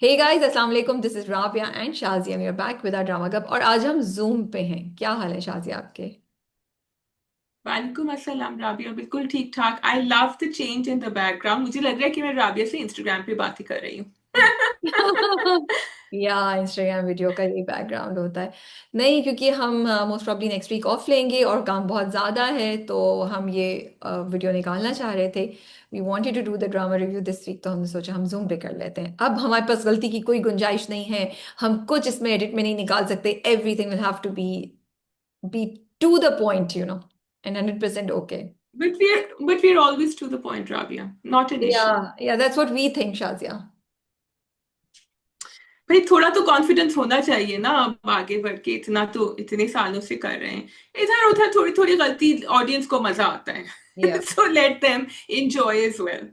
हे guys, अस्सलाम वालेकुम। This is Rabia and Shazia. We are back with our drama club और आज हम जूम पे हैं। क्या हाल है शाजिया आपके? वालेकुम अस्सलाम राबिया, बिल्कुल ठीक ठाक। I love the change in the background. मुझे लग रहा है कि मैं राबिया से इंस्टाग्राम पे बात ही कर रही हूँ। या इंस्टाग्राम वीडियो का ये बैकग्राउंड होता है। नहीं, क्योंकि हम most probably next week off लेंगे और काम बहुत ज़्यादा है, तो हम ये वीडियो निकालना चाह रहे थे। We wanted to do the drama review this week, तो हमने सोचा हम जूम पे कर लेते हैं। अब हमारे पास गलती की कोई गुंजाइश नहीं है। हम कुछ इसमें एडिट में नहीं निकाल सकते। Everything will have to be to the point, and 100% okay. but we're always to the point, Rabia. Not an issue. Yeah, that's what we think, Shazia. भाई थोड़ा तो कॉन्फिडेंस होना चाहिए ना, अब आगे बढ़ के इतना तो इतने सालों से कर रहे हैं। इधर उधर थोड़ी थोड़ी गलती, ऑडियंस को मजा आता है। Yeah. So let them enjoy as well.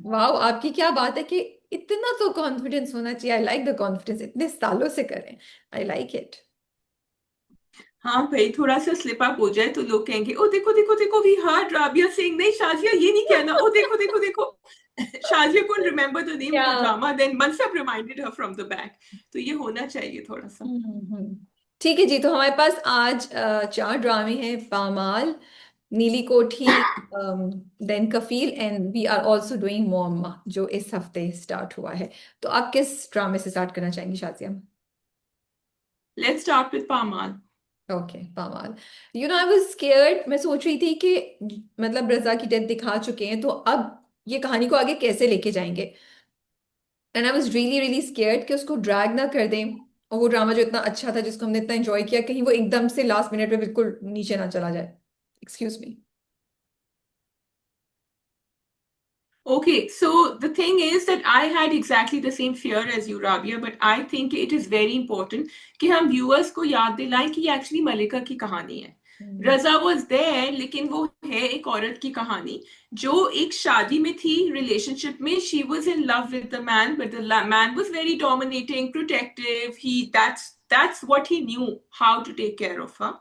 वाह, आपकी क्या बात है कि इतना तो कॉन्फिडेंस होना चाहिए। आई लाइक द कॉन्फिडेंस, इतने सालों से करें। I like it. हाँ भाई, थोड़ा सा स्लिप अप हो जाए तो लोग कहेंगे, ओ देखो देखो देखो, वी हर्ड राबिया सिंह। नहीं शाजिया, ये नहीं कहना, ओ देखो देखो देखो। Shazia couldn't remember the name of क्या? the drama, then Mansab reminded her from the back. तो ये होना चाहिए थोड़ा सा। हम्म। ठीक है जी, तो हमारे पास आज चार ड्रामे हैं। Pamal, Neeli Kothi, then Kafeel, and we are also doing Muamma, जो इस हफ्ते स्टार्ट हुआ है। तो आप किस ड्रामे से स्टार्ट करना चाहेंगी Shazia? Let's start with Pamal. Okay, Pamal. I was scared. मैं सोच रही थी कि मतलब रजा की डेथ दिखा चुके हैं, तो अब ये कहानी को आगे कैसे लेके जाएंगे। And I was really really scared कि उसको ड्रैग ना कर दें, और वो ड्रामा जो इतना अच्छा था, जिसको हमने इतना एंजॉय किया, कहीं वो एकदम से लास्ट मिनट पे बिल्कुल नीचे ना चला जाए। Excuse me. Okay, so the thing is that I had exactly the same fear as you, Rabia, but I think it is very important कि हम viewers को याद दिलाएं कि ये actually मलिका की कहानी है। रजा वॉज देयर, लेकिन वो है एक औरत की कहानी जो एक शादी में थी, रिलेशनशिप में। She was in love with the man, but the man was very dominating, protective. He that's what he knew, how to take care of her.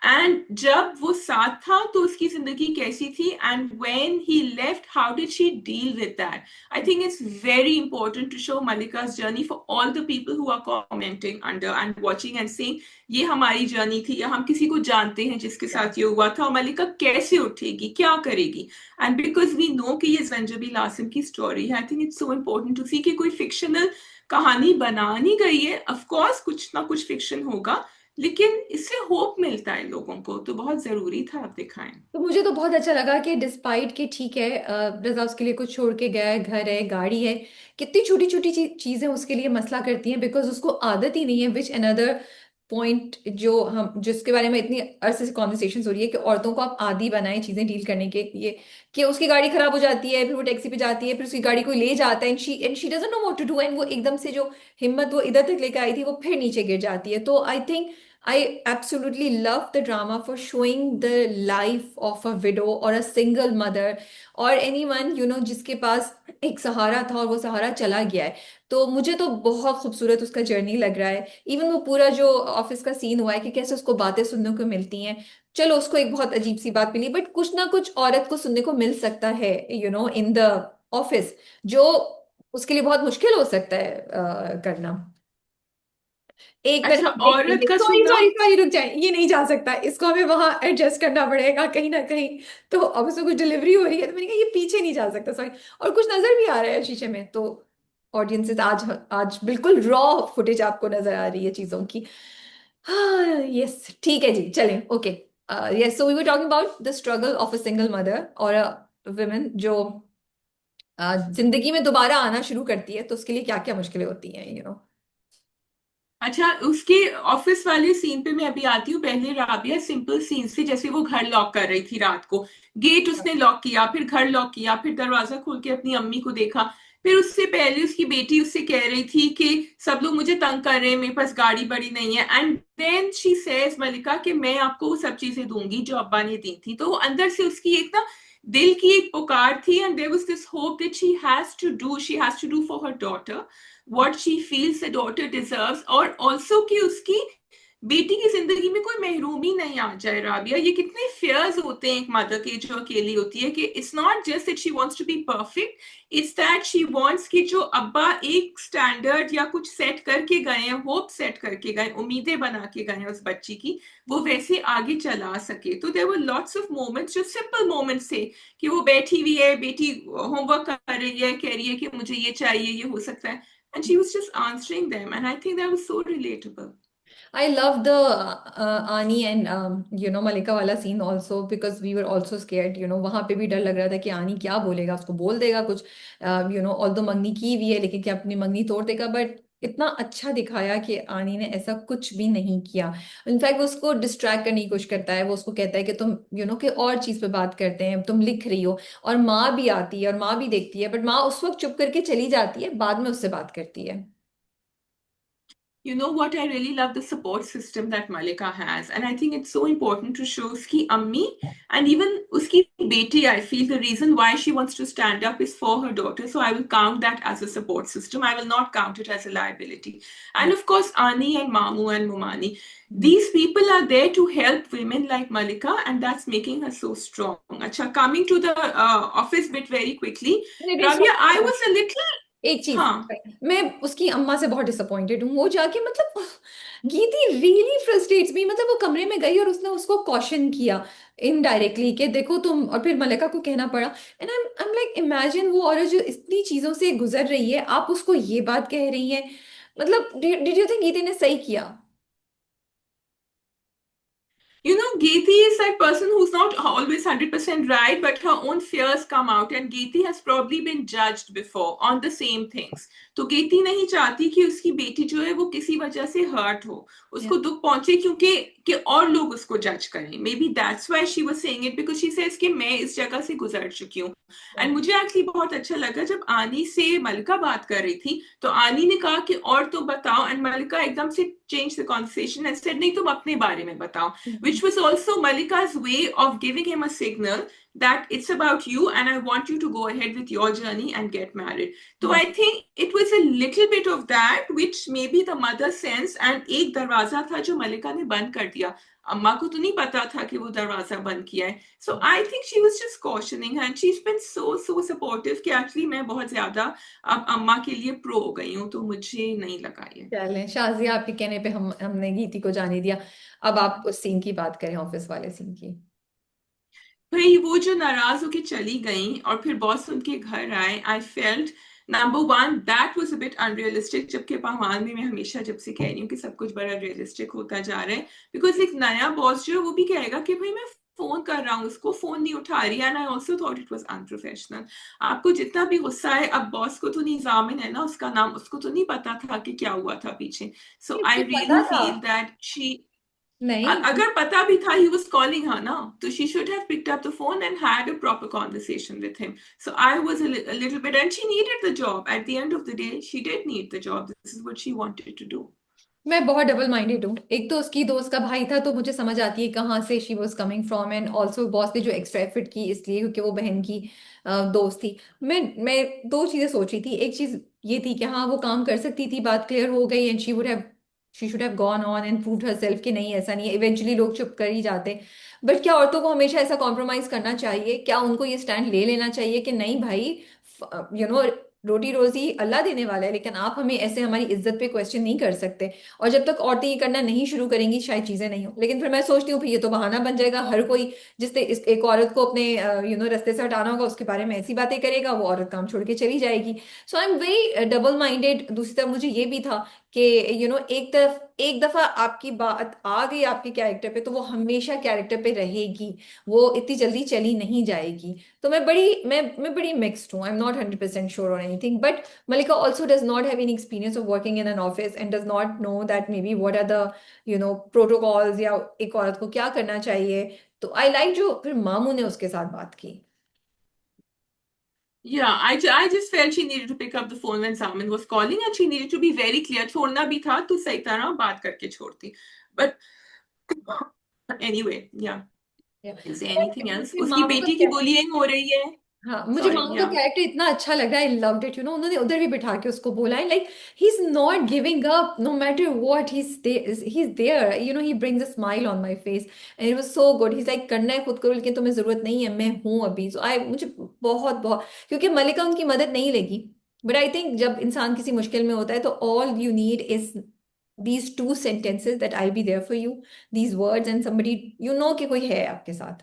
And जब वो साथ था तो उसकी जिंदगी कैसी थी, and when he left how did she deal with that. I think it's very important to show Malika's journey for all the people who are commenting under and watching and saying ये हमारी जर्नी थी, या हम किसी को जानते हैं जिसके साथ ये हुआ था, और मलिका कैसे उठेगी, क्या करेगी। एंड बिकॉज वी नो कि ये जंजबील आसिम की स्टोरी है, I think it's so important to see कि कोई फिक्शनल कहानी बनानी गई है। ऑफ कोर्स कुछ ना कुछ फिक्शन होगा, लेकिन इससे होप मिलता है लोगों को, तो बहुत जरूरी था आप दिखाएं। तो मुझे तो बहुत अच्छा लगा कि डिस्पाइट के, ठीक है, रजा उसके लिए कुछ छोड़ के गया है, घर है, गाड़ी है, कितनी छोटी छोटी चीजें उसके लिए मसला करती हैं, बिकॉज उसको आदत ही नहीं है। विच अनदर पॉइंट जो हम जिसके बारे में इतनी अरसे से कॉन्वर्सेशन हो रही है कि औरतों को आप आदी बनाएं चीजें डील करने के लिए, कि उसकी गाड़ी खराब हो जाती है, फिर वो टैक्सी पे जाती है, फिर उसकी गाड़ी को ले जाता है, and she doesn't know what to do, and वो एकदम से जो हिम्मत वो इधर तक लेकर आई थी, वो फिर नीचे गिर जाती है। तो I think I absolutely love the drama for showing the life of a widow or a single mother or anyone, जिसके पास एक सहारा था और वो सहारा चला गया है। तो मुझे तो बहुत खूबसूरत उसका जर्नी लग रहा है। इवन वो पूरा जो ऑफिस का सीन हुआ है कि कैसे उसको बातें सुनने को मिलती हैं। चलो, उसको एक बहुत अजीब सी बात मिली, बट कुछ ना कुछ औरत को सुनने को मिल सकता है, इन द ऑफिस, जो उसके लिए बहुत मुश्किल हो सकता है करना। एक अच्छा, मिनट औरत का सॉरी सुनना। सॉरी सॉरी, रुक जाए, ये नहीं जा सकता, इसको हमें वहां एडजस्ट करना पड़ेगा कहीं ना कहीं। तो अब उसमें कुछ डिलीवरी हो रही है, तो मैंने कहा ये पीछे नहीं जा सकता, सॉरी। और कुछ नजर भी आ रहा है शीशे में, तो ऑडियंसेस आज आज बिल्कुल रॉ फुटेज आपको नजर आ रही है चीजों की। हाँ, यस, ठीक है जी, चलें, okay. Yes, so we were talking about the struggle of a single mother और अ वुमेन जो जिंदगी में दोबारा आना शुरू करती है, तो उसके लिए क्या क्या मुश्किलें होती हैं, अच्छा, उसके ऑफिस वाले सीन पे मैं अभी आती हूँ। पहले राबिया सिंपल सीन से, जैसे वो घर लॉक कर रही थी रात को, गेट उसने लॉक किया, फिर घर लॉक किया, फिर दरवाजा खोल के अपनी अम्मी को देखा। फिर उससे पहले उसकी बेटी उससे कह रही थी कि सब लोग मुझे तंग कर रहे हैं, मेरे पास गाड़ी बड़ी नहीं है। एंड देन शी सेज मलिका कि मैं आपको वो सब चीजें दूंगी जो अब्बा ने दी थी। तो वो अंदर से उसकी एक ना दिल की एक पुकार थी, and there was this hope that she has to do for her daughter what she feels the daughter deserves, और also कि उसकी बेटी की जिंदगी में कोई महरूमी नहीं आ जाए। राबिया, ये कितने फेयर्स होते हैं एक मदर के जो अकेली होती है, कि it's not just that she wants to be perfect, it's that she wants कि जो अब्बा एक स्टैंडर्ड या कुछ सेट करके गए हैं, होप सेट करके गए, उम्मीदें बना के गए हैं उस बच्ची की, वो वैसे आगे चला सके। तो there were lots of moments जो सिंपल मोमेंट्स थे, कि वो बैठी हुई है, बेटी होमवर्क कर रही है, कह रही है कि मुझे ये चाहिए, ये हो सकता है, and she was just answering them, and I think that was so relatable. I love the Ani and Malika वाला scene also because we were also scared. वहां पे भी डर लग रहा था कि आनी क्या बोलेगा, उसको बोल देगा कुछ, ऑल्दो मंगनी की हुई है लेकिन क्या अपनी मंगनी तोड़ देगा। बट इतना अच्छा दिखाया कि आनी ने ऐसा कुछ भी नहीं किया। इनफैक्ट वो उसको डिस्ट्रैक्ट करने की कोशिश करता है, वो उसको कहता है कि तुम कि और चीज पे बात करते हैं, तुम लिख रही हो। और माँ भी आती है और माँ भी देखती है, बट माँ उस वक्त चुप करके चली जाती है, बाद में उससे बात करती है। You know what? I really love the support system that Malika has, and I think it's so important to show uski ammi and even uski beti. I feel the reason why she wants to stand up is for her daughter. So I will count that as a support system. I will not count it as a liability. And of course, Ani and Mamu and Mumani. These people are there to help women like Malika, and that's making her so strong. Acha, coming to the office bit very quickly. मेरे Rabia, I was a little, एक चीज, huh. मैं उसकी अम्मा से बहुत disappointed हूँ। वो जाके मतलब गीती रियली फ्रस्ट्रेट्स मी। मतलब वो कमरे में गई और उसने उसको कॉशन किया इनडायरेक्टली कि देखो तुम, और फिर मलिका को कहना पड़ा। And I am like, imagine वो औरत जो इतनी चीजों से गुजर रही है, आप उसको ये बात कह रही हैं। मतलब डिड यू थिंक गीती ने सही किया? You know, Geeti is that person who's not always 100% right, but her own fears come out. And Geeti has probably been judged before on the same things. तो गेती नहीं चाहती कि उसकी बेटी जो है वो किसी वजह से हर्ट हो, उसको दुख पहुंचे, क्योंकि कि और लोग उसको जज करें। May be that's why she was saying it, because she says कि मैं इस जगह से गुजर चुकी हूँ। एंड मुझे एक्चुअली बहुत अच्छा लगा जब आनी से मलिका बात कर रही थी, तो आनी ने कहा कि और तो बताओ, एंड मलिका एकदम से change the conversation and said नहीं, तुम अपने बारे में बताओ, which was also Malika's way of giving him a signal that it's about you and I want you to go ahead with your journey and get married. So I think it was a little bit of that which maybe the mother sensed, and एक दरवाजा था जो मलिका ने बंद कर दिया। अम्मा को तो नहीं पता था कि वो दरवाजा बंद किया है। So I think she was just cautioning her and she's been so supportive कि actually मैं बहुत ज्यादा अब अम्मा के लिए प्रो हो गई हूँ, तो मुझे नहीं लगा ये। चलें शाजिया, आपके कहने पे हमने गीती को जाने दिया। अब आप उस सीन की बात करें, ऑफिस वाले सीन की। भाई वो जो नाराज होके चली गई और फिर बॉस उनके घर आए, I felt number one that was a bit unrealistic, जबकि पहलवान में मैं हमेशा जब से कह रही हूँ कि सब कुछ बड़ा रियलिस्टिक होता जा रहा है। बिकॉज एक नया बॉस जो है वो भी कहेगा कि भाई मैं फोन कर रहा हूँ, उसको फोन नहीं उठा रही है, and I also thought it was unprofessional. आपको जितना भी गुस्सा है, अब बॉस को तो निजामिन है ना उसका नाम, उसको तो नहीं पता था कि क्या हुआ था पीछे। सो आई मुझे रियली पता था। फील दैट शी, नहीं, अगर पता भी था he was calling her ना, तो she should have picked up the phone and had a proper conversation with him. So I was a little bit, and she needed the job. At the end of the day, she did need the job. This is what she wanted to do. मैं बहुत double minded हूँ। एक तो उसकी दोस्त का भाई था, तो मुझे समझ आती है कहाँ से she was coming from. And also boss ने जो एक्स्ट्रा एफर्ट की इसलिए क्योंकि वो बहन की दोस्त थी। मैं दो चीजें सोच रही थी। एक चीज ये थी कि हाँ वो काम कर सकती थी, बात क्लियर हो गई, and she should have gone on and proved herself कि नहीं ऐसा नहीं है। इवेंचुअली लोग चुप कर ही जाते। बट क्या औरतों को हमेशा ऐसा कॉम्प्रोमाइज करना चाहिए? क्या उनको ये स्टैंड ले लेना चाहिए कि नहीं भाई, यू नो रोटी रोजी अल्लाह देने वाला है, लेकिन आप हमें ऐसे हमारी इज्जत पे क्वेश्चन नहीं कर सकते। और जब तक औरतें ये करना नहीं शुरू करेंगी शायद चीजें नहीं हो। लेकिन फिर मैं सोचती हूँ फिर ये तो बहाना बन जाएगा। हर कोई जिसने एक औरत को अपने रास्ते से हटाना होगा उसके बारे में ऐसी बातें करेगा, वो औरत काम छोड़ के चली जाएगी। So I am very double minded. दूसरी तरफ मुझे ये भी था कि एक दफा आपकी बात आ गई आपके कैरेक्टर पे, तो वो हमेशा कैरेक्टर पे रहेगी, वो इतनी जल्दी चली नहीं जाएगी। तो मैं बड़ी मिक्स्ड हूँ। आई am not 100% sure on anything. But Malika also does not have any experience of working in an office and does not know that maybe what are the protocols, या एक औरत को क्या करना चाहिए। तो आई लाइक जो फिर मामू ने उसके साथ बात की। Yeah, I just felt she needed to pick up the phone when Samin was calling, and she needed to be very clear. छोड़ना भी था तो सही तरह बात करके छोड़ती. But anyway, yeah. Yeah. Is there But anything else? मुझे उसकी मामू का बेटी की कहना, बुलिंग हो रही है। हाँ, मुझे सॉरी मांग का या। कैरेक्टर इतना अच्छा लग रहा है, आई लव्ड इट, उन्होंने उधर भी बिठा के उसको बोला है, like he is not giving up no matter what he is there, he brings a smile on my face and it was so good, he like करना है खुद को, लेकिन तुम्हें जरूरत नहीं है, मैं हूं अभी, सो आई मुझे बहुत बहुत, क्योंकि मलिका उनकी मदद नहीं लेगी, बट आई थिंक जब इंसान किसी मुश्किल में होता है तो all you need is these two sentences that I'll be there for you, these words, and somebody कि कोई है आपके साथ.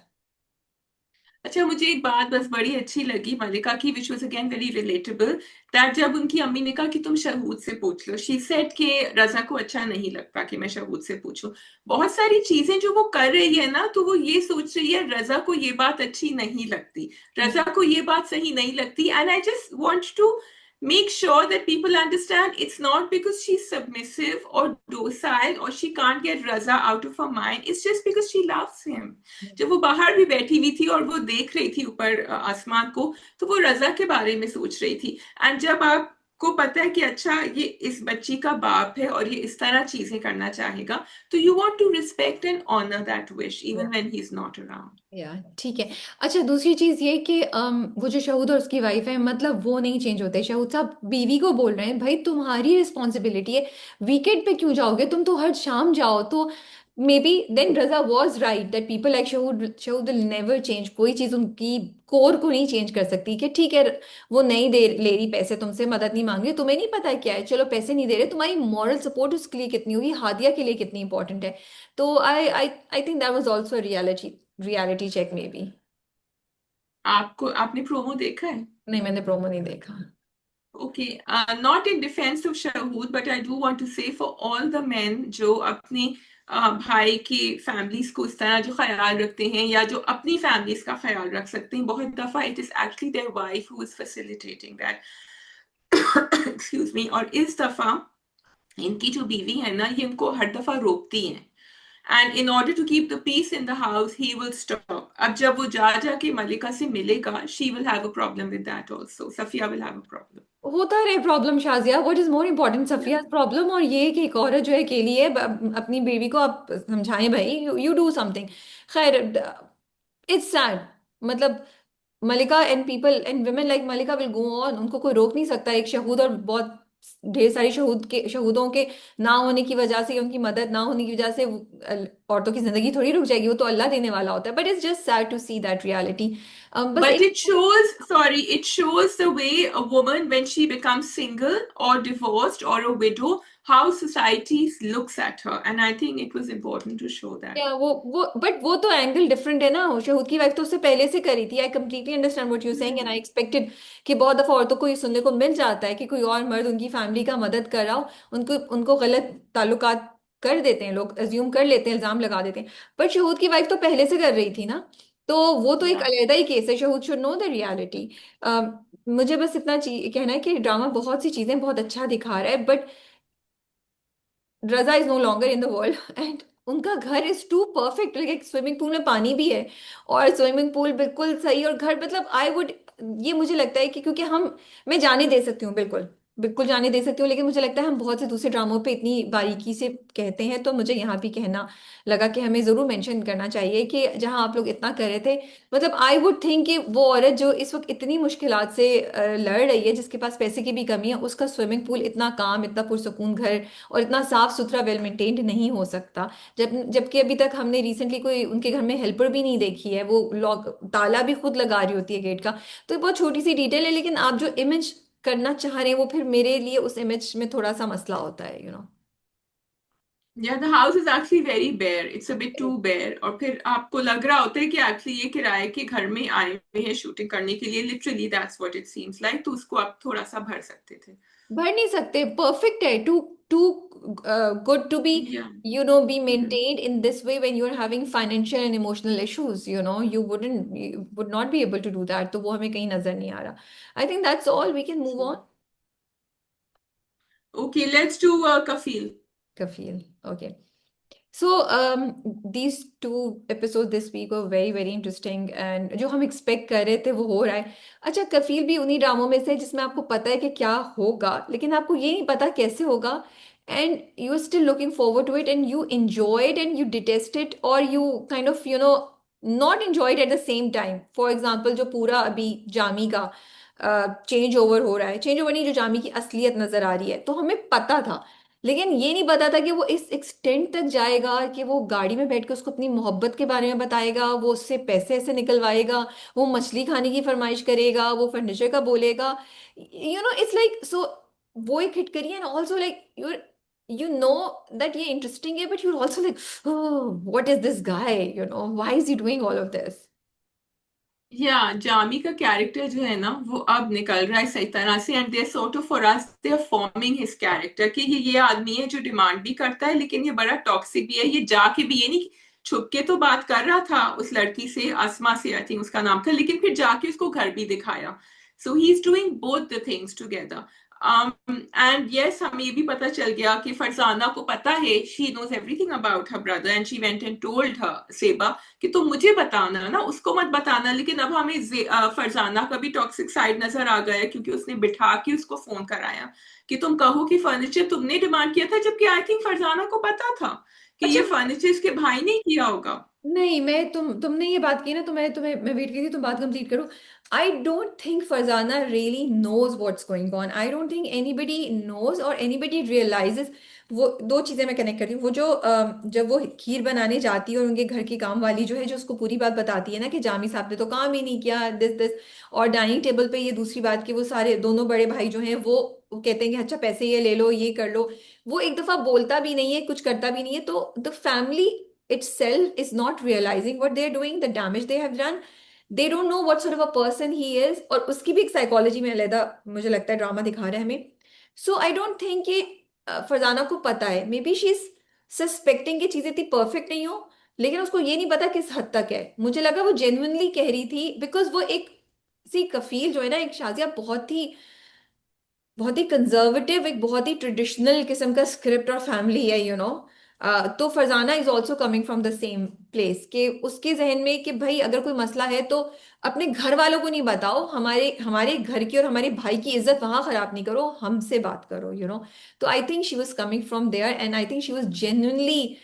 अच्छा, मुझे एक बात बस बड़ी अच्छी लगी मलिका की, which was again very relatable, that जब उनकी अम्मी ने कहा कि तुम शहूद से पूछ लो, शी सेड कि रजा को अच्छा नहीं लगता कि मैं शहूद से पूछूं। बहुत सारी चीजें जो वो कर रही है ना, तो वो ये सोच रही है रजा को ये बात अच्छी नहीं लगती, रजा को ये बात सही नहीं लगती, and I just want to make sure that people understand it's not because she's submissive or docile or she can't get Raza out of her mind. It's just because she loves him. जब वो बाहर भी बैठी हुई थी और वो देख रही थी ऊपर आसमान को, तो वो रजा के बारे में सोच रही थी। एंड जब आपको पता है कि अच्छा ये इस बच्ची का बाप है और ये इस तरह चीजें करना चाहेगा, तो you want to respect and honour that wish even when he is not around. या ठीक है। अच्छा, दूसरी चीज ये कि वो जो शहूद और उसकी वाइफ है, मतलब वो नहीं चेंज होते। शहूद साहब बीवी को बोल रहे हैं भाई तुम्हारी रिस्पॉन्सिबिलिटी है, वीकेंड पे क्यों जाओगे, तुम तो हर शाम जाओ। तो maybe then Raza was right that people like Shahood will never change, कोई चीज उनकी कोर को नहीं चेंज कर सकती, कि ठीक है वो नहीं दे ले रही पैसे तुमसे, मदद नहीं मांग रही, तुम्हें नहीं पता है क्या है, चलो पैसे नहीं दे रहे, तुम्हारी मॉरल सपोर्ट उसके लिए कितनी होगी, हादिया के लिए कितनी इंपॉर्टेंट है। तो I think that was also reality check maybe. आपको आपने प्रोमो देखा है? नहीं, मैंने प्रोमो नहीं देखा। Okay, not in defense of Shahud, but I do want to say for all the men जो अपने भाई की फैमिलीज को इस तरह जो ख्याल रखते हैं या जो अपनी फैमिलीज का ख्याल रख सकते हैं, बहुत दफा it is actually their wife who is facilitating that, excuse me. और इस दफा इनकी जो बीवी है ना, ये इनको हर दफा रोकती हैं, and in order to keep the peace in the house he will stop. अब जब वो जा जाके मलिका से मिलेगा, she will have a problem with that also, Safia will have a problem. होता रहे problem Shazia, what is more important, Safia problem और ये कि एक औरत जो है अकेली है, अपनी बीवी को आप समझाएं भाई, यू डू समथिंग। खैर, इट्स सैड, मतलब Malika and people and women like Malika will go on, उनको कोई रोक नहीं सकता। एक शहूद और बहुत ढेर सारी शहूदों के ना होने की वजह से, उनकी मदद ना होने की वजह से औरतों की जिंदगी थोड़ी रुक जाएगी, वो तो अल्लाह देने वाला होता है, but it's just sad to see that reality. बस But एक it shows, sorry, it shows the way a woman, when she becomes single or divorced or a widow, how society looks at her. And I think it was important to show that. या वो but वो तो angle different है ना, शहूद की wife तो उससे पहले से करी थी। I completely understand what you saying and I expected कि बहुत दफा औरतों को ये सुनने को मिल जाता है कि कोई और मर्द उनकी फैमिली का मदद कर रहा हो, उनको उनको गलत ताल्लुकात कर देते हैं, लोग अज्यूम कर लेते हैं, इल्जाम लगा देते हैं। बट शहूद की वाइफ तो पहले से कर रही थी ना, तो वो तो एक Yeah. अलग ही केस है, Shahood should know the reality. मुझे बस इतना कहना है कि ड्रामा बहुत सी चीजें बहुत अच्छा दिखा रहा है, but Raza is no longer in the world and उनका घर इज टू परफेक्ट, एक स्विमिंग पूल में पानी भी है और स्विमिंग पूल बिल्कुल सही, और घर मतलब आई वुड, ये मुझे लगता है कि क्योंकि हम, मैं जाने दे सकती हूँ, बिल्कुल बिल्कुल जाने दे सकती हूँ, लेकिन मुझे लगता है हम बहुत से दूसरे ड्रामों पे इतनी बारीकी से कहते हैं, तो मुझे यहाँ भी कहना लगा कि हमें जरूर मेंशन करना चाहिए कि जहाँ आप लोग इतना कर रहे थे, मतलब आई वुड थिंक कि वो औरत जो इस वक्त इतनी मुश्किलात से लड़ रही है, जिसके पास पैसे की भी कमी है, उसका स्विमिंग पूल इतना काम, इतना पुरसकून घर और इतना साफ सुथरा वेल मेंटेन्ड नहीं हो सकता। जबकि अभी तक हमने रिसेंटली कोई उनके घर में हेल्पर भी नहीं देखी है, वो लॉक ताला भी खुद लगा रही होती है गेट का। तो ये बहुत छोटी सी डिटेल है, लेकिन आप जो इमेज करना चाह रहे हैं वो फिर मेरे लिए उस इमेज में थोड़ा सा मसला होता है, Yeah, the house is actually very bare. It's a bit too bare. और फिर आपको लग रहा होता है कि एक्चुअली ये किराए के घर में आए हुए हैं शूटिंग करने के लिए, literally that's what it seems like, तो उसको आप थोड़ा सा भर सकते थे। भर नहीं सकते, परफेक्ट है, too too good to be Yeah. be Mhm. maintained in this way when you're having financial and emotional issues, you would not be able to do that, तो वो हमें कहीं नजर नहीं आ रहा। I think that's all, we can move on. Okay, let's do Kafil. Kafil, okay. So these two episodes this week were very very interesting and जो हम expect कर रहे थे वो हो रहा है। अच्छा, कफील भी उन्हीं ड्रामों में से है जिसमें आपको पता है कि क्या होगा, लेकिन आपको ये नहीं पता कैसे होगा, and you are still looking forward to it and you enjoy it and you detest it or you kind of not enjoyed at the same time. For example जो पूरा अभी जामी का चेंज ओवर हो रहा है, चेंज ओवर नहीं, जो जामी की असलियत नजर आ रही है, तो हमें पता था, लेकिन ये नहीं पता था कि वो इस एक्सटेंट तक जाएगा कि वो गाड़ी में बैठ के उसको अपनी मोहब्बत के बारे में बताएगा, वो उससे पैसे ऐसे निकलवाएगा, वो मछली खाने की फरमाइश करेगा, वो फर्नीचर का बोलेगा, इट्स लाइक सो। वो एक हिट करी, and also like you know that ये interesting है, but you're also like, oh, what is this guy, why is he doing all of this? या जामी का कैरेक्टर जो है ना वो अब निकल रहा है सही तरह से, and they sort of for us they are forming his character कि ये आदमी है जो डिमांड भी करता है लेकिन ये बड़ा टॉक्सिक भी है। ये जाके भी, ये नहीं छुप के तो बात कर रहा था उस लड़की से, आसमा से आई थिंक उसका नाम था, लेकिन फिर जाके उसको घर भी दिखाया। So he is doing both the things together. And yes, हमें ये भी पता चल गया कि फरजाना को पता है, she knows everything about her brother and she went and told her Seba कि तुम मुझे बताना ना, उसको मत बताना। लेकिन अब हमें फरजाना का भी टॉक्सिक साइड नजर आ गया है क्योंकि उसने बिठा के उसको फोन कराया कि तुम कहो कि फर्नीचर तुमने डिमांड किया था, जबकि आई थिंक फरजाना को पता था कि अच्छा, ये फर्नीचर इसके भाई ने किया होगा। नहीं, मैं तुमने ये बात की ना, तो मैं वेट की थी तुम बात कंप्लीट करो। I don't think Farzana really knows what's going on. I don't think anybody knows और एनीबडी रियलाइजेस। वो दो चीजें मैं कनेक्ट करती हूँ। वो जो जब वो खीर बनाने जाती है और उनके घर की काम वाली जो है, जो उसको पूरी बात बताती है ना कि जामी साहब ने तो काम ही नहीं किया, दिस दिस, और डाइनिंग टेबल पे ये दूसरी बात कि वो सारे दोनों बड़े भाई जो हैं वो कहते हैं कि अच्छा पैसे ये ले लो, ये कर लो। वो एक दफा बोलता भी नहीं है, कुछ करता भी नहीं है, तो the family itself is not realizing what they're doing, the damage they have done. They don't know what sort of a person he is, और उसकी भी एक साइकोलॉजी में अलहदा मुझे लगता है ड्रामा दिखा रहे हैं हमें। सो आई डोंट थिंक कि फरजाना को पता है, may be she is suspecting कि चीजें इतनी परफेक्ट नहीं हो, लेकिन उसको ये नहीं पता किस हद तक है। मुझे लगा वो जेन्युइनली कह रही थी, बिकॉज वो एक सी कफील जो है ना, एक शाजिया बहुत ही कंजर्वेटिव, एक बहुत ही ट्रेडिशनल किस्म का स्क्रिप्ट और फैमिली है, तो Farzana is also coming from the same place कि उसके जहन में कि भाई अगर कोई मसला है तो अपने घर वालों को नहीं बताओ, हमारे हमारे घर की और हमारे भाई की इज्जत वहां खराब नहीं करो, हमसे बात करो, तो I think she was coming from there, and I think she was genuinely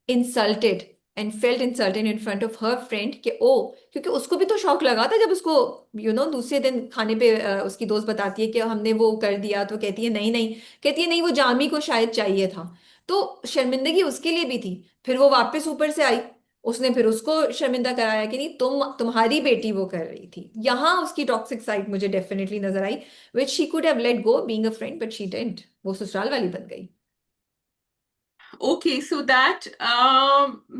insulted and felt insulted in front of her friend कि ओ, क्योंकि उसको भी तो शौक लगा था जब उसको दूसरे दिन खाने पे उसकी दोस्त बताती है कि हमने वो कर दिया, तो कहती है नहीं नहीं, कहती है नहीं वो जामी को शायद चाहिए था। तो शर्मिंदगी उसके लिए भी थी। फिर वो वापस ऊपर से आई, उसने फिर उसको शर्मिंदा कराया कि नहीं तुम्हारी बेटी वो कर रही थी। यहाँ उसकी टॉक्सिक साइड मुझे डेफिनेटली नजर आई, which she could have let go being a friend, but she didn't, वो ससुराल वाली बन गई। Okay, so that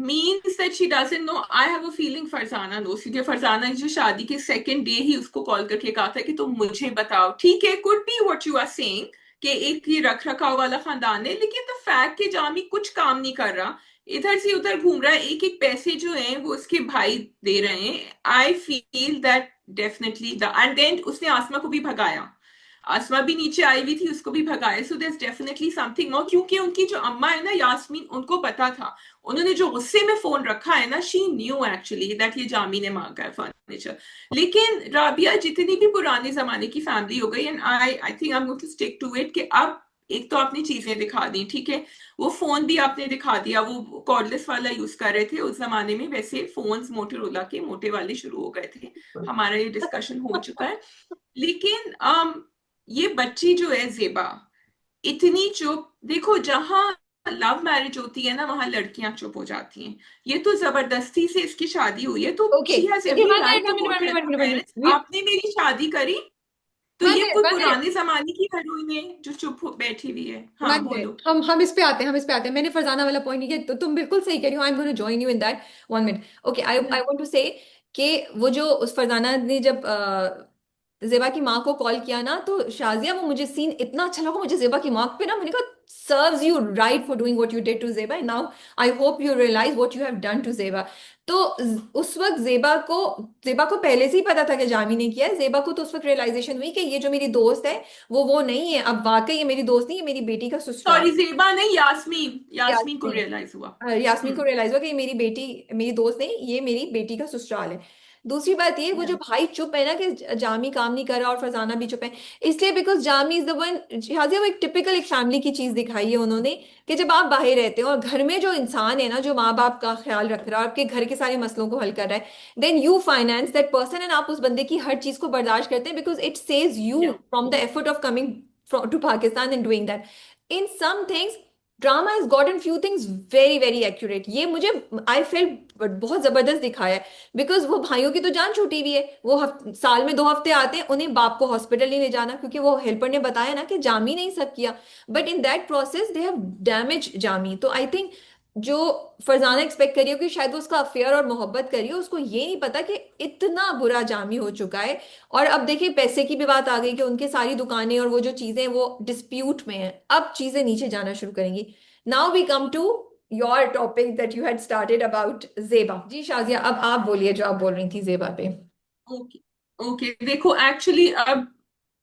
means that she doesn't know. I have a feeling Farzana knows क्योंकि फरजाना ने जो शादी के सेकंड डे ही उसको कॉल करके कहा था कि तुम मुझे बताओ। ठीक है, could be what you are saying कि एक ये रख रखाव वाला खानदान है, लेकिन द फैक्ट कि जामी कुछ काम नहीं कर रहा, इधर से उधर घूम रहा है, एक एक पैसे जो हैं वो उसके भाई दे रहे हैं। I feel that definitely the end then उसने आसमा को भी भगाया, आसमा भी नीचे आई हुई थी, उसको भी भगाया। So there definitely something more क्योंकि उनकी जो अम्मा है ना यास्मीन, उनको पता था, उन्होंने जो गुस्से में फोन रखा है ना, शी न्यू एक्चुअली दैट ये जामी ने मांगा है फर्नीचर। लेकिन राबिया जितनी भी पुराने जमाने की फैमिली हो गई, and I think I am going to stick to it कि अब एक तो आपने चीजें दिखा दी, ठीक है, वो फोन भी आपने दिखा दिया, वो कॉर्डलेस वाला यूज कर रहे थे उस जमाने में, वैसे फोन्स मोटोरोला के मोटे वाले शुरू हो गए थे, हमारा ये डिस्कशन हो चुका है। लेकिन ये बच्ची जो है जेबा, इतनी चुप, देखो जहां लव मैरिज होती है ना वहां लड़कियां चुप हो जाती हैं, ये तो जबरदस्ती से इसकी शादी हुई है, तो okay, she has okay, every one right minute two one go minute tell one her minute one parents minute आपने मेरी शादी करी। तो वन ये मिनट कोई वन मिनट पुराने जमाने की हीरोइन है जो चुप बैठी हुई है। हाँ वन बोलो। मिनट हम इस पे आते हैं, मैंने फरजाना वाला पॉइंट नहीं किया, तो तुम बिल्कुल सही कह रही हो, I am going to join you in that. One minute, okay, I I want to say कि वो जो उस फरजाना ने जब जेबा की माँ को कॉल किया ना, तो शाजिया वो मुझे सीन इतना अच्छा लगा मुझे जेबा की माँ पे ना, मैंने कहा serves you right for doing what you did to Zeba, now I hope you realise what you have done to Zeba. तो उस वक्त जेबा को पहले से ही पता था कि जामी ने किया है। जेबा को तो उस वक्त रियलाइजेशन हुई कि ये जो मेरी दोस्त है वो नहीं है, अब वाकई ये मेरी दोस्त नहीं, ये मेरी बेटी का ससुराल। सॉरी जेबा नहीं, यास्मीन, यास्मीन को यास्मीन, रियलाइज हुआ। यास्मीन को हम्म। रियलाइज हुआ कि ये मेरी बेटी, मेरी दोस्त नहीं, ये मेरी बेटी का ससुराल है। दूसरी बात ये, वो जो Yeah. भाई चुप है ना कि जामी काम नहीं कर रहा और फरजाना भी चुप है, इसलिए because Jami is the one. Shazia, वो एक टिपिकल एक फैमिली की चीज दिखाई है उन्होंने, कि जब आप बाहर रहते हो और घर में जो इंसान है ना, जो माँ बाप का ख्याल रख रहा है, आपके घर के सारे मसलों को हल कर रहा है, then you finance that person, and आप उस बंदे की हर चीज को बर्दाश्त करते हैं because it saves you Yeah. From the effort of coming to Pakistan and doing that. In some things drama has gotten few things very very accurate। ये मुझे आई फेल्ट बहुत जबरदस्त दिखाया है, बिकॉज वो भाइयों की तो जान छूटी हुई है, वो साल में 2 हफ्ते आते हैं, उन्हें बाप को हॉस्पिटल नहीं ले जाना क्योंकि वो हेल्पर ने बताया ना कि जामी नहीं सब किया, but in that process they have damage Jami. तो आई थिंक जो फरजाना एक्सपेक्ट करिए कि शायद वो उसका अफेयर और मोहब्बत करिए, उसको ये नहीं पता कि इतना बुरा जामी हो चुका है। और अब देखिए पैसे की भी बात आ गई कि उनके सारी दुकानें और वो जो चीजें वो डिस्प्यूट में है, अब चीजें नीचे जाना शुरू करेंगी। Now we come to your topic that you had started about Zeba. Ji Shazia, अब आप बोलिए जो आप बोल रही थी जेबा पे। ओके। ओके, देखो एक्चुअली अब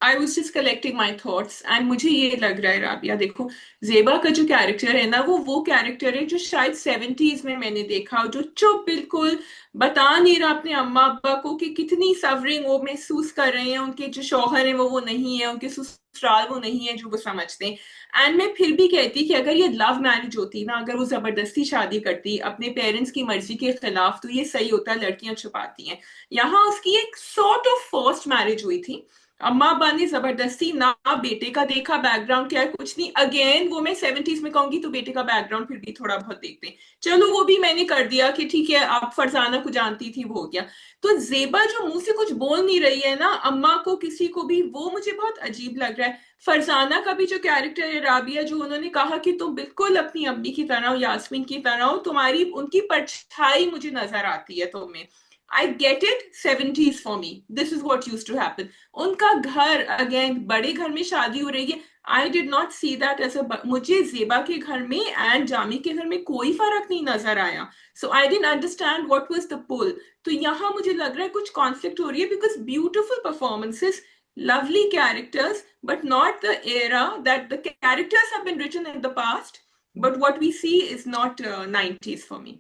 I was just collecting my thoughts and मुझे ये लग रहा है राबिया, देखो जेबा का जो कैरेक्टर है ना, वो कैरेक्टर है जो शायद 70s में मैंने देखा, जो चुप बिल्कुल बता नहीं रहा अपने अम्मा अब्बा को कि कितनी सफरिंग वो महसूस कर रहे हैं, उनके जो शौहर है वो नहीं है, उनके ससुराल वो नहीं है जो वो समझते हैं। एंड मैं फिर भी कहती कि अगर ये लव मैरिज होती ना, अगर वो जबरदस्ती शादी करती अपने पेरेंट्स की मर्जी के खिलाफ, तो ये सही होता, लड़कियां छुपाती हैं। यहाँ उसकी एक सॉर्ट ऑफ फोर्स्ड मैरिज हुई थी, अम्मा अब्बा ने जबरदस्ती, ना बेटे का देखा बैकग्राउंड क्या है कुछ नहीं, अगेन वो मैं 70s में कहूंगी तो बेटे का बैकग्राउंड फिर भी थोड़ा बहुत देखते हैं, चलो वो भी मैंने कर दिया कि ठीक है आप फरजाना को जानती थी वो हो गया। तो जेबा जो मुंह से कुछ बोल नहीं रही है ना अम्मा को किसी को भी, वो मुझे बहुत अजीब लग रहा है। फरजाना का भी जो कैरेक्टर है राबिया, जो उन्होंने कहा कि तुम बिल्कुल अपनी अम्मी की तरह हो, यास्मीन की तरह हो, तुम्हारी उनकी परछाई मुझे नजर आती है तुम्हें। I get it, 70s for me this is what use to happen. उनका घर अगेन बड़े घर में शादी हो रही है, I did not see that as a, मुझे जेबा के घर में एंड जामी के घर में कोई फर्क नहीं नजर आया। So I didn't understand what was the pull. तो यहाँ मुझे लग रहा है कुछ कॉन्फ्लिक्ट हो रही है, because beautiful performances, lovely characters, but not the era that the characters have been written in the past. But what we see is not 90s for me.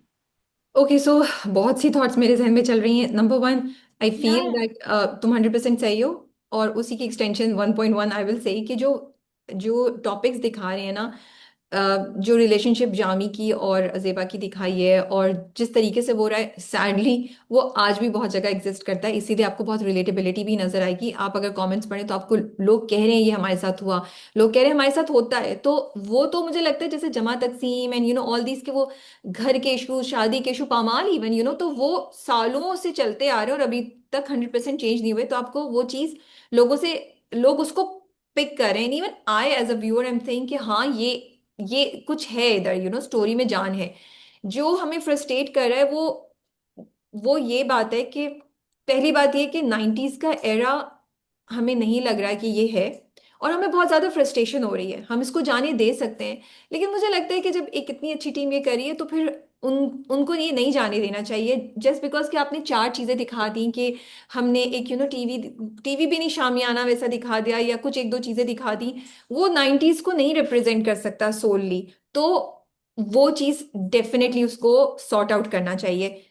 Okay so बहुत सी थॉट्स मेरे जहन में चल रही हैं। Number one, I feel Yeah. That तुम 100% सही हो, और उसी की एक्सटेंशन 1.1 आई विल से कि जो जो टॉपिक्स दिखा रहे हैं ना, जो रिलेशनशिप जामी की और जेबा की दिखाई है, और जिस तरीके से वो रहा है, सैडली वो आज भी बहुत जगह एग्जिस्ट करता है, इसीलिए आपको बहुत रिलेटेबिलिटी भी नजर आएगी। आप अगर कमेंट्स पढ़ें तो आपको लोग कह रहे हैं ये हमारे साथ हुआ, लोग कह रहे हैं हमारे साथ होता है, तो वो तो मुझे लगता है जैसे जमा तकसीम एंड ऑल दीज के वो घर के इशू, शादी के इशू, पामाल इवन तो वो सालों से चलते आ रहे हैं और अभी तक 100% चेंज नहीं हुए, तो आपको वो चीज लोगों से, लोग उसको पिक कर रहे हैं। Even I as a viewer I am think कि हाँ ये कुछ है इधर, स्टोरी में जान है। जो हमें फ्रस्ट्रेट कर रहा है वो ये बात है कि पहली बात ये कि 90s का एरा हमें नहीं लग रहा है कि ये है, और हमें बहुत ज्यादा फ्रस्ट्रेशन हो रही है, हम इसको जाने दे सकते हैं। लेकिन मुझे लगता है कि जब एक इतनी अच्छी टीम ये करी है तो फिर उनको ये नहीं जाने देना चाहिए, जस्ट बिकॉज कि आपने 4 चीजें दिखा दी कि हमने एक टीवी, टीवी भी नहीं, शामियाना वैसा दिखा दिया या कुछ एक दो चीजें दिखा दी, वो 90s को नहीं रिप्रेजेंट कर सकता सोलली। तो वो चीज डेफिनेटली उसको सॉर्ट आउट करना चाहिए।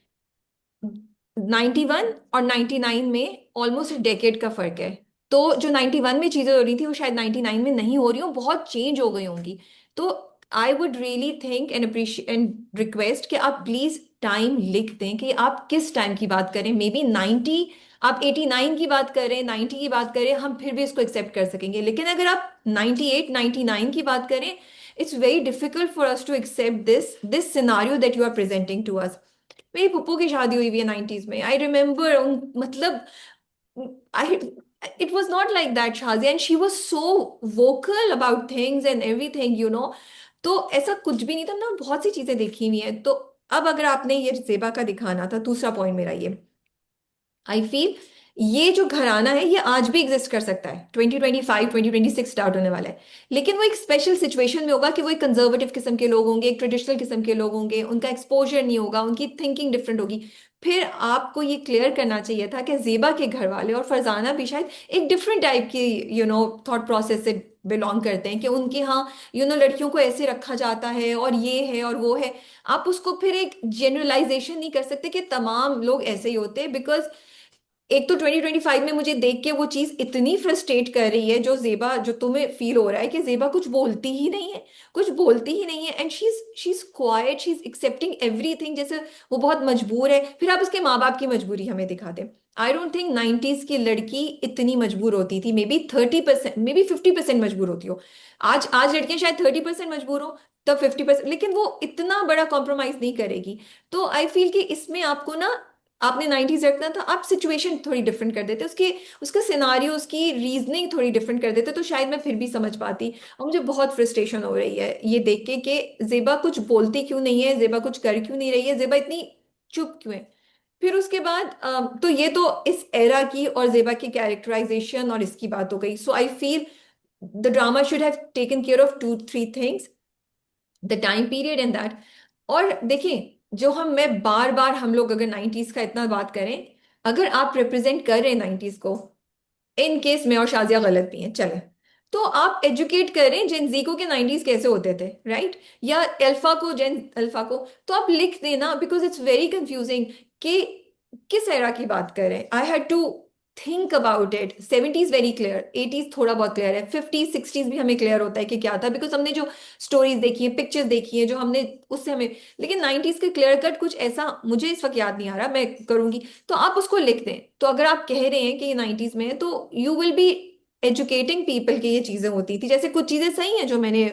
91 और 99 में ऑलमोस्ट एक डेकेड का फर्क है, तो जो 91 में चीजें हो रही थी वो शायद 99 में नहीं हो रही हो, बहुत चेंज हो गई होंगी। तो I would really think and appreciate and request कि आप प्लीज टाइम लिख दें कि आप किस टाइम की बात करें। मे बी 90, आप 89 की बात करें, 90 की बात करें, हम फिर भी इसको एक्सेप्ट कर सकेंगे, लेकिन अगर आप 98 99 की बात करें, it's very difficult for us to accept this scenario that you are presenting to us. मेरी पप्पू की शादी हुई हुई है 90s में, आई रिमेम्बर, मतलब I, it was not like that शादी, and she was so vocal about things and everything तो ऐसा कुछ भी नहीं था ना, बहुत सी चीजें देखी हुई हैं। तो अब अगर आपने ये जेबा का दिखाना था, दूसरा पॉइंट मेरा ये, आई फील ये जो घराना है ये आज भी एग्जिस्ट कर सकता है, 2025 2026 स्टार्ट होने वाला है, लेकिन वो एक स्पेशल सिचुएशन में होगा कि वो एक कंजर्वेटिव किस्म के लोग होंगे, एक ट्रेडिशनल किस्म के लोग होंगे, उनका एक्सपोजर नहीं होगा, उनकी थिंकिंग डिफरेंट होगी। फिर आपको ये क्लियर करना चाहिए था कि जेबा के घर वाले और फरजाना भी शायद एक डिफरेंट टाइप की थॉट प्रोसेस से बिलोंग करते हैं कि उनके यहाँ लड़कियों को ऐसे रखा जाता है और ये है और वो है। आप उसको फिर एक जनरलाइजेशन नहीं कर सकते कि तमाम लोग ऐसे ही होते हैं, बिकॉज एक तो 2025 में मुझे देख के वो चीज इतनी फ्रस्ट्रेट कर रही है, जो जेबा, जो तुम्हें फील हो रहा है कि जेबा कुछ बोलती ही नहीं है, कुछ बोलती ही नहीं है, and she is quite, she is accepting everything, जैसे वो बहुत मजबूर है। फिर आप उसके माँ बाप की मजबूरी हमें दिखा दें। आई डोंट थिंक 90s की लड़की इतनी मजबूर होती थी, मे बी 30%, मे बी 50% मजबूर होती हो। आज आज लड़कियां शायद 30% मजबूर हो, तब 50%, लेकिन वो इतना बड़ा कॉम्प्रोमाइज नहीं करेगी। तो आई फील कि इसमें आपको ना, आपने 90s रखना था, आप सिचुएशन थोड़ी डिफरेंट कर देते, उसके उसका सिनारियो, उसकी रीजनिंग थोड़ी डिफरेंट कर देते, तो शायद मैं फिर भी समझ पाती। और मुझे बहुत फ्रस्ट्रेशन हो रही है ये देख के कि जेबा कुछ बोलती क्यों नहीं है, जेबा कुछ कर क्यों नहीं रही है, जेबा इतनी चुप क्यों है। फिर उसके बाद तो ये तो इस एरा की और जेबा की कैरेक्टराइजेशन और इसकी बात हो गई। So I feel the drama should have taken care of 2 3 things, the time period and that. और देखिए, जो मैं बार बार, हम लोग अगर 90s का इतना बात करें, अगर आप रिप्रेजेंट कर रहे हैं 90s को, इन केस मैं और शाजिया गलत भी हैं चले, तो आप एजुकेट करें जेन जी को कि 90s कैसे होते थे, राइट? या अल्फा को, जेन अल्फा को, तो आप लिख देना, बिकॉज इट्स वेरी कंफ्यूजिंग कि किस एरा की बात करें। I had to think about it. 70s very clear, 80s थोड़ा बहुत क्लियर है, 50s 60s भी हमें क्लियर होता है कि क्या था, बिकॉज हमने जो स्टोरीज देखी है, पिक्चर्स देखी है, जो हमने उससे हमें। लेकिन 90s के क्लियर कट कुछ ऐसा मुझे इस वक्त याद नहीं आ रहा, मैं करूंगी। तो आप उसको लिख दें। तो अगर आप कह रहे हैं कि ये 90s में है, तो you will be educating people कि ये चीजें होती थी, जैसे कुछ चीजें सही हैं जो मैंने,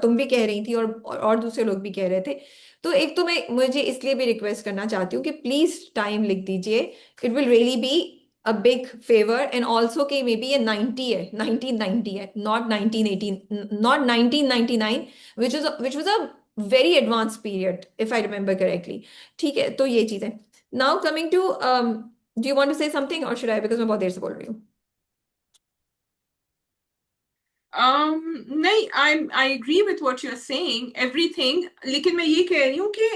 तुम भी कह रही थी और दूसरे लोग भी कह रहे थे। तो एक तो मैं मुझे इसलिए भी रिक्वेस्ट करना चाहती हूँ कि प्लीज टाइम लिख दीजिए। It will really be a big favour. And also कि मे बी ये 90 है, 1990 है, not 1918, not 1999, which was a very advance period if I remember correctly. ठीक है, तो ये चीजें। Now coming to, do you want to say something और शुड आई, बिकॉज मैं बहुत देर से बोल रही हूँ। नहीं, I agree with what you are saying everything, लेकिन मैं ये कह रही हूँ कि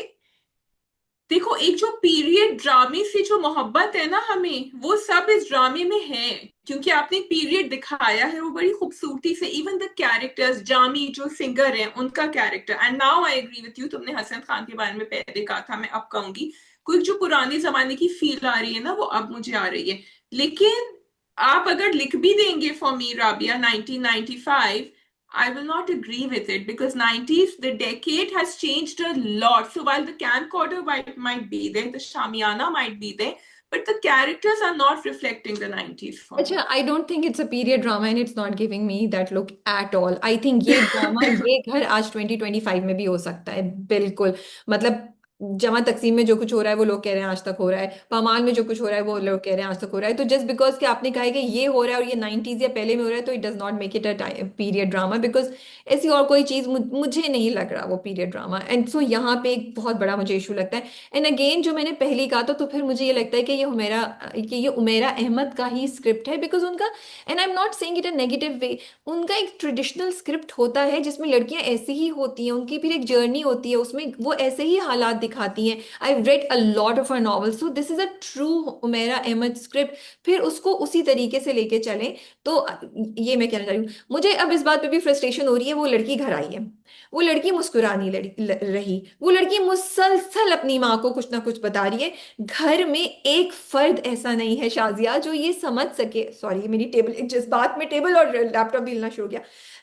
देखो, एक जो पीरियड ड्रामे से जो मोहब्बत है ना हमें, वो सब इस ड्रामे में है। क्योंकि आपने पीरियड दिखाया है वो बड़ी खूबसूरती से, इवन द कैरेक्टर्स, जामी जो सिंगर है उनका character. And now I agree with you, तुमने हसन खान के बारे में पहले कहा था, मैं अब कहूंगी, कोई जो पुराने जमाने की फील आ रही है ना, वो अब मुझे आ रही है। लेकिन आप अगर लिख भी देंगे for me Rabia 1995, I will not agree with it because 90s, the decade has changed a lot. So while the camcorder might be there, the Shamiana might be there, but the characters are not reflecting the 90s for अच्छा, me. I don't think it's a period drama and it's not giving me that look at all. I think ये drama, ये घर आज 2025 में भी हो सकता है, बिल्कुल। मतलब जमा तकसीम में जो कुछ हो रहा है वो लोग कह रहे हैं आज तक हो रहा है, पामाल में जो कुछ हो रहा है वो लोग कह रहे हैं आज तक हो रहा है। तो जस्ट बिकॉज कि आपने कहा है कि ये हो रहा है और ये 90s या पहले में हो रहा है, तो it does not make it a period drama, because ऐसी और कोई चीज मुझे नहीं लग रहा वो पीरियड ड्रामा। एंड सो यहाँ पे एक बहुत बड़ा मुझे इशू लगता है। एंड अगेन, जो मैंने पहले कहा था, तो फिर मुझे ये लगता है कि ये उमेरा अहमद का ही स्क्रिप्ट है, बिकॉज उनका, and I am not saying it a negative way, उनका एक ट्रेडिशनल स्क्रिप्ट होता है जिसमें लड़कियां ऐसी ही होती हैं, उनकी फिर एक जर्नी होती है, उसमें वो ऐसे ही हालात दिखाती हैं। I read a lot of her novels, so this is a true Umera Ahmed script. फिर उसको उसी तरीके से लेके चलें। तो ये मैं कहना चाह रही हूँ। मुझे अब इस बात पे भी फ्रस्ट्रेशन हो रही है, वो लड़की घर आई है, वो लड़की मुस्कुरानी रही, वो लड़की मुसलसल अपनी माँ को कुछ ना कुछ बता रही है। घर में एक फर्द ऐसा नहीं है शाजिया जो ये समझ सके, सॉरी मेरी टेबल, जिस बात में टेबल और लैपटॉप भी हिलना शुरू हो गया।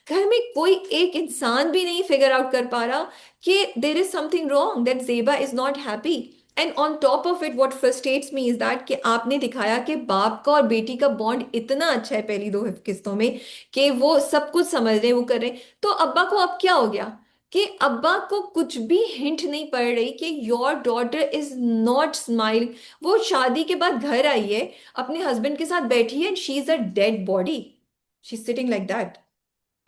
घर में कोई एक इंसान भी नहीं फिगर आउट कर पा रहा कि there is something wrong, that Zeba is not happy. And on top of it what frustrates me is that कि आपने दिखाया कि बाप का और बेटी का बॉन्ड इतना अच्छा है पहली 2 किस्तों में, कि वो सब कुछ समझ रहे हैं, वो कर रहे हैं। तो अब्बा को अब क्या हो गया कि अब्बा को कुछ भी हिंट नहीं पड़ रही कि your daughter is not smile. वो शादी के बाद घर आई है, अपने हस्बैंड के साथ बैठी है, and she is a dead body, she is sitting like that.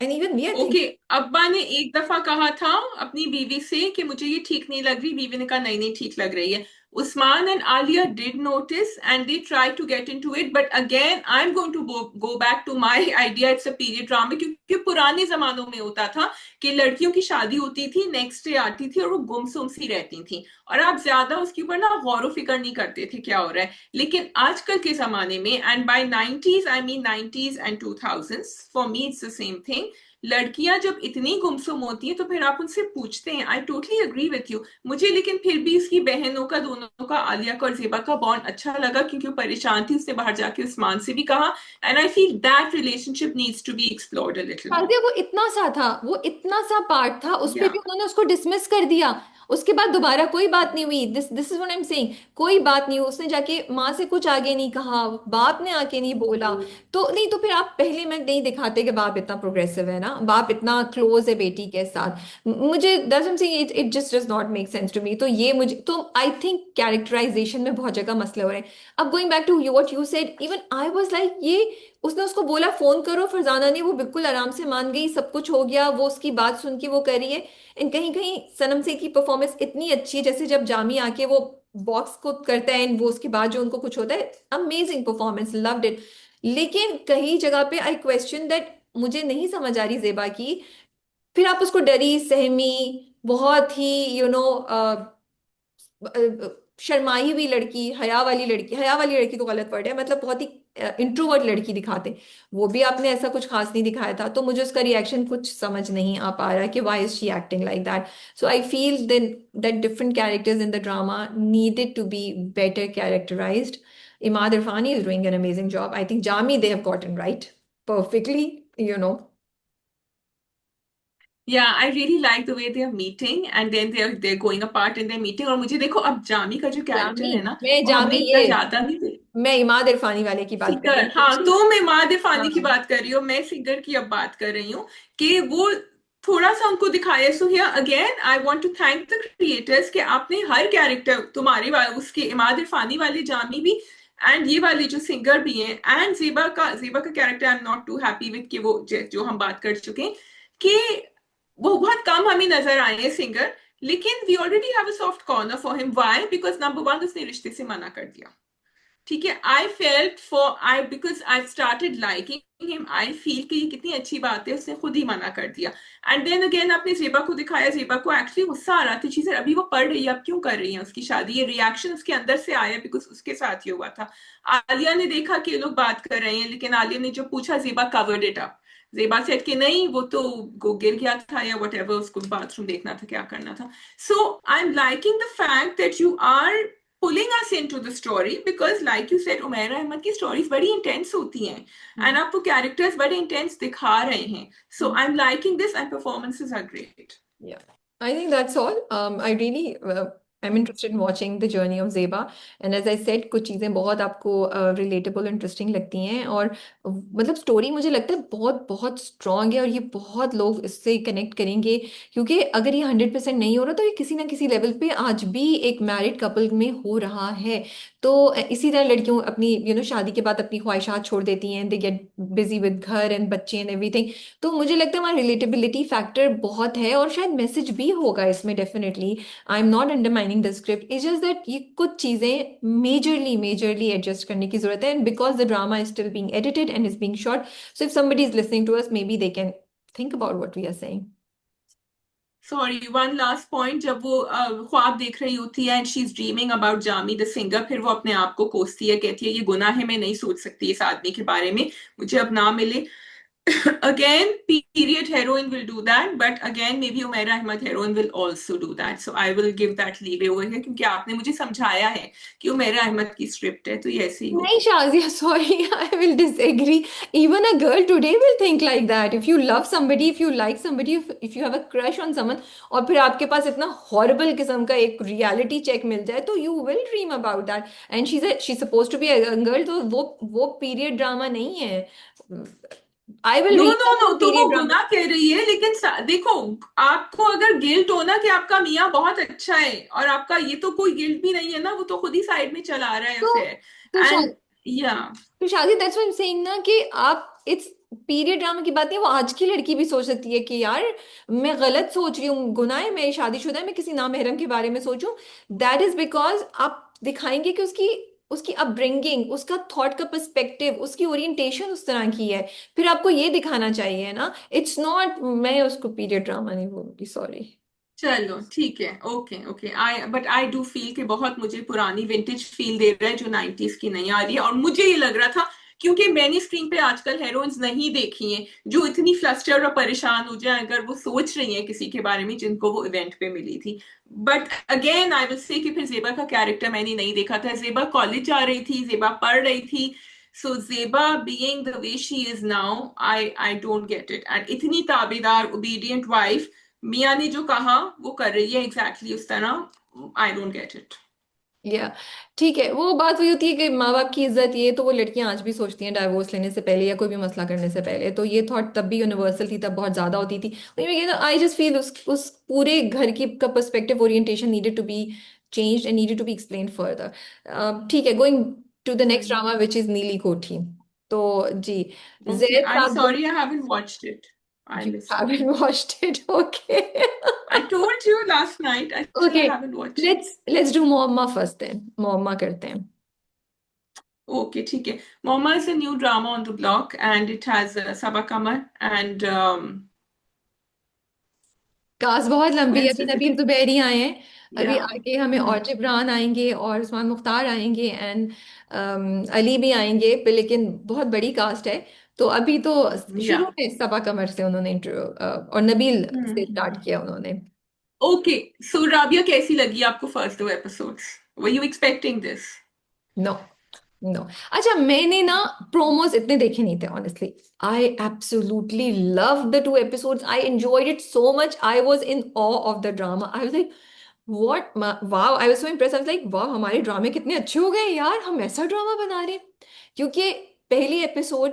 And even we are think. Okay, अब्बा ने एक दफा कहा था अपनी बीवी से कि मुझे ये ठीक नहीं लग रही, बीवी ने कहा नहीं नहीं ठीक लग रही है। Usman and Alia did notice and they tried to get into it, but again I'm going to go back to my idea, it's a period drama, क्योंकि पुराने जमानों में होता था कि लड़कियों की शादी होती थी, नेक्स्ट डे आती थी और वो गुमसुम सी रहती थी, और आप ज्यादा उसके ऊपर ना गौर फिक्र नहीं करते थे क्या हो रहा है। लेकिन आजकल के जमाने में, and by 90s I mean 90s and 2000s, for me it's the same thing, लड़कियां जब इतनी गुमसुम होती हैं तो फिर आप उनसे पूछते हैं। I totally agree with you. मुझे लेकिन फिर भी इसकी बहनों का, दोनों का, आलिया का और जेबा का बॉन्ड अच्छा लगा, क्योंकि वो परेशान थी, उसने बाहर जाके उस्मान से भी कहा। And I feel that relationship needs to be explored a little more. शायद वो इतना सा था, वो इतना सा पार्ट था, उस पे या भी उन्होंने उसको डिसमिस कर दिया। उसके बाद दोबारा कोई बात नहीं हुई। This this is what I am saying. कोई बात नहीं हुई, उसने जाके माँ से कुछ आगे नहीं कहा, बाप ने आके नहीं बोला। तो नहीं तो फिर आप पहले में नहीं दिखाते कि बाप इतना प्रोग्रेसिव है ना, बाप इतना क्लोज है बेटी के साथ। मुझे that's what I am saying, it just does not make sense to me. तो ये मुझे तो आई थिंक कैरेक्टराइजेशन में बहुत जगह मसले हो रहे हैं। अब going back to what you said, even I was like ये, उसने उसको बोला फोन करो फरजाना ने, वो बिल्कुल आराम से मान गई, सब कुछ हो गया, वो उसकी बात सुन के वो कर रही है। इन कहीं कहीं सनम से की परफॉर्मेंस इतनी अच्छी है, जैसे जब जामी आके वो बॉक्स को करता है वो उसके बाद जो उनको कुछ होता है, अमेजिंग परफॉर्मेंस, लव्ड इट। लेकिन कहीं जगह पे आई क्वेश्चन दैट, मुझे नहीं समझ आ रही जेबा की। फिर आप उसको डरी सहमी, बहुत ही शर्माई हुई लड़की, हया वाली लड़की, हया वाली लड़की तो गलत वर्ड है, मतलब बहुत ही इंट्रोवर्ट लड़की दिखाते, वो भी आपने ऐसा कुछ खास नहीं दिखाया था। तो मुझे उसका रिएक्शन कुछ समझ नहीं आ पा रहा कि why is she acting like that. So I feel then that different characters in the drama needed to be better characterised. Imad Irfani is doing an amazing job. I think Jami they have gotten right perfectly, you know. Yeah I really like the way they are meeting and then they are going apart in their meeting. और मुझे देखो, अब जामी का जो character Jami, है ना, मैं वो हमने जामी इतना ये, ज्यादा नहीं देखा। मैं इमाद इरफानी वाले की बात कर रही सिंगर, हूँ हाँ, क्योंकि तो मैं माद हाँ फानी की बात कर रही हूँ, मैं सिंगर की अब बात कर रही हूँ कि वो थोड़ा सा उनको दिखाया। So here again I want to thank the creators कि आपने हर कैरेक्टर, तुम्हारे उसके इमाद इरफानी वाले जामी भी, एंड ये वाले जो सिंगर भी हैं, एंड जेबा का character I am not too happy with कि वो जो हम बात कर चुके हैं कि वो बहुत कम हमें नजर आए हैं सिंगर। लेकिन we already have a soft corner for him. Why? Because number one, उसने रिश्ते से मना कर दिया। ठीक है, I felt for I because I started liking him. I feel कि ये कितनी अच्छी बात है, उसने खुद ही मना कर दिया। एंड देन अगेन आपने जेबा को दिखाया, जेबा को एक्चुअली गुस्सा आ रहा था चीजें, अभी वो पढ़ रही है, अब क्यों कर रही है उसकी शादी। ये रिएक्शन उसके अंदर से आया बिकॉज उसके साथ ही हुआ था। आलिया ने देखा कि ये लोग बात कर रहे हैं, लेकिन आलिया ने जो पूछा, जेबा कवर्ड इट अप। जेबा सेड कि नहीं, वो तो गिर गया था या वट एवर, उसको बाथरूम देखना था, क्या करना था। So I am liking the fact that you are pulling us into the story because like you said, Umaira Ahmed की स्टोरीज बड़ी इंटेंस होती हैं एंड आपको कैरेक्टर्स बड़े इंटेंस दिखा रहे हैं। So I am liking this and performances are great. Yeah, I think that's all. I really I'm interested in watching the journey of Zeba. And as I said, कुछ चीज़ें बहुत आपको relatable, interesting लगती हैं, और मतलब स्टोरी मुझे लगता है बहुत बहुत स्ट्रांग है, और ये बहुत लोग इससे कनेक्ट करेंगे, क्योंकि अगर ये 100% नहीं हो रहा तो ये किसी ना किसी लेवल पे आज भी एक मैरिड कपल में हो रहा है। तो इसी तरह लड़कियों अपनी शादी के बाद अपनी ख्वाहिशात छोड़ देती हैं, दे गेट बिजी विद घर एंड बच्चे एंड एवरीथिंग। तो मुझे लगता है वहाँ रिलेटेबिलिटी फैक्टर बहुत है, और शायद मैसेज भी होगा इसमें definitely. I am not undermining the script, is just that ये कुछ चीज़ें मेजरली मेजरली एडजस्ट करने की जरूरत है, and because the drama is still being edited and is being shot, so if somebody is listening to us maybe they can think about what we are saying. Sorry, one last point. जब वो ख्वाब देख रही होती है and she is dreaming about Jami the singer, फिर वो अपने आप को कोसती है, कहती है ये गुनाह है, मैं नहीं सोच सकती इस आदमी के बारे में, मुझे अब ना मिले। again, period heroine will do that, but again maybe Umaira Ahmad heroine will also do that, so I will give that leeway over here क्योंकि आपने मुझे समझाया है कि उमैरा अहमद की स्क्रिप्ट है, तो ये ऐसे ही नहीं होगी। Shazia, sorry, I will disagree. Even a girl today will think like that. If you love somebody, if you like somebody, if you have a crush on someone, और फिर आपके पास इतना horrible किस्म का एक reality check मिल जाए, तो you will dream about that. And she's supposed to be a young girl, तो वो period drama नहीं है. I will no dream no no, about तो वो period drama. गुनाह कह रही है, लेकिन देखो, आपको अगर गिल्ट हो ना कि आपका मियाँ बहुत अच्छा है, और आपका ये तो कोई गिल्ट भी नहीं है ना, वो तो खुद ही साइड में चला रहा है तो अफेयर। तो एंड या तो शादी, that's what I am saying ना, कि आप इट्स पीरियड ड्रामा की बात नहीं, वो आज की लड़की भी सोच सकती है कि यार मैं गलत सोच रही हूँ, गुनाह है, मैं शादीशुदा है, मैं किसी नामहरम के बारे में सोचूं। दैट इज बिकॉज आप दिखाएंगे कि उसकी उसकी अपब्रिंगिंग, उसका थॉट का पर्सपेक्टिव, उसकी ओरिएंटेशन उस तरह की है। फिर आपको ये दिखाना चाहिए ना, इट्स नॉट, मैं उसको पीरियड ड्रामा नहीं बोलूंगी, सॉरी. चलो ठीक है, okay okay. I do feel कि बहुत मुझे पुरानी विंटेज फील दे रहा है, जो 90s की नहीं आ रही है। और मुझे ये लग रहा था क्योंकि मैंने स्क्रीन पे आजकल हीरोइंस नहीं देखी हैं जो इतनी फ्लस्टर और परेशान हो जाए अगर वो सोच रही हैं किसी के बारे में जिनको वो इवेंट पे मिली थी। But again I will say कि फिर जेबा का कैरेक्टर मैंने नहीं देखा था। जेबा कॉलेज जा रही थी, जेबा पढ़ रही थी। सो जेबा being the way she is now, I don't get it. And इतनी ताबेदार ओबीडियंट वाइफ, मियाँ ने जो कहा वो कर रही है एग्जैक्टली उस तरह। I don't get it. या ठीक है, वो बात वही होती है कि माँ बाप की इज्जत, ये तो वो लड़कियां आज भी सोचती हैं डाइवोर्स लेने से पहले या कोई भी मसला करने से पहले। तो ये थॉट तब भी यूनिवर्सल थी, तब बहुत ज्यादा होती थी। आई जस्ट फील उस पूरे घर की का perspective orientation needed to be changed and needed to be explain further. ठीक है, going to the next hmm. Drama which is Neeli Kothi. तो जी, Okay, जैद I'm साहब जो, sorry I haven't watched it. I you missed it. Haven't watched it, okay. I told you last night, I still okay, haven't watched it. Let's do Muamma first then, Muamma करते हैं। Okay, ठीक है. Mama is a new drama on the block and it has Sabaa Kamar and cast बहुत who लंबी है। else अभी is it? Nabeel Zubairi आए हैं, अभी Yeah. आगे हमें और Hmm. जिब्रान आएंगे और उस्मान मुख्तार आएंगे एंड अली भी आएंगे पे, लेकिन बहुत बड़ी कास्ट है। तो अभी तो शुरू Yeah. में सबा कमर से उन्होंने इंटरव्यू और नबील से Hmm. स्टार्ट किया उन्होंने। Okay, so Rabia कैसी लगी आपको first 2 episodes? Were you expecting this? No, no. अच्छा, मैंने ना प्रोमोस इतने देखे नहीं थे honestly. I absolutely love the 2 episodes, I enjoyed it so much, I was in awe of the drama. I was like what, wow, I was so impress. I was like wow, हमारे ड्रामे कितने अच्छे हो गए यार, हम ऐसा drama बना रहे हैं। क्योंकि पहली एपिसोड,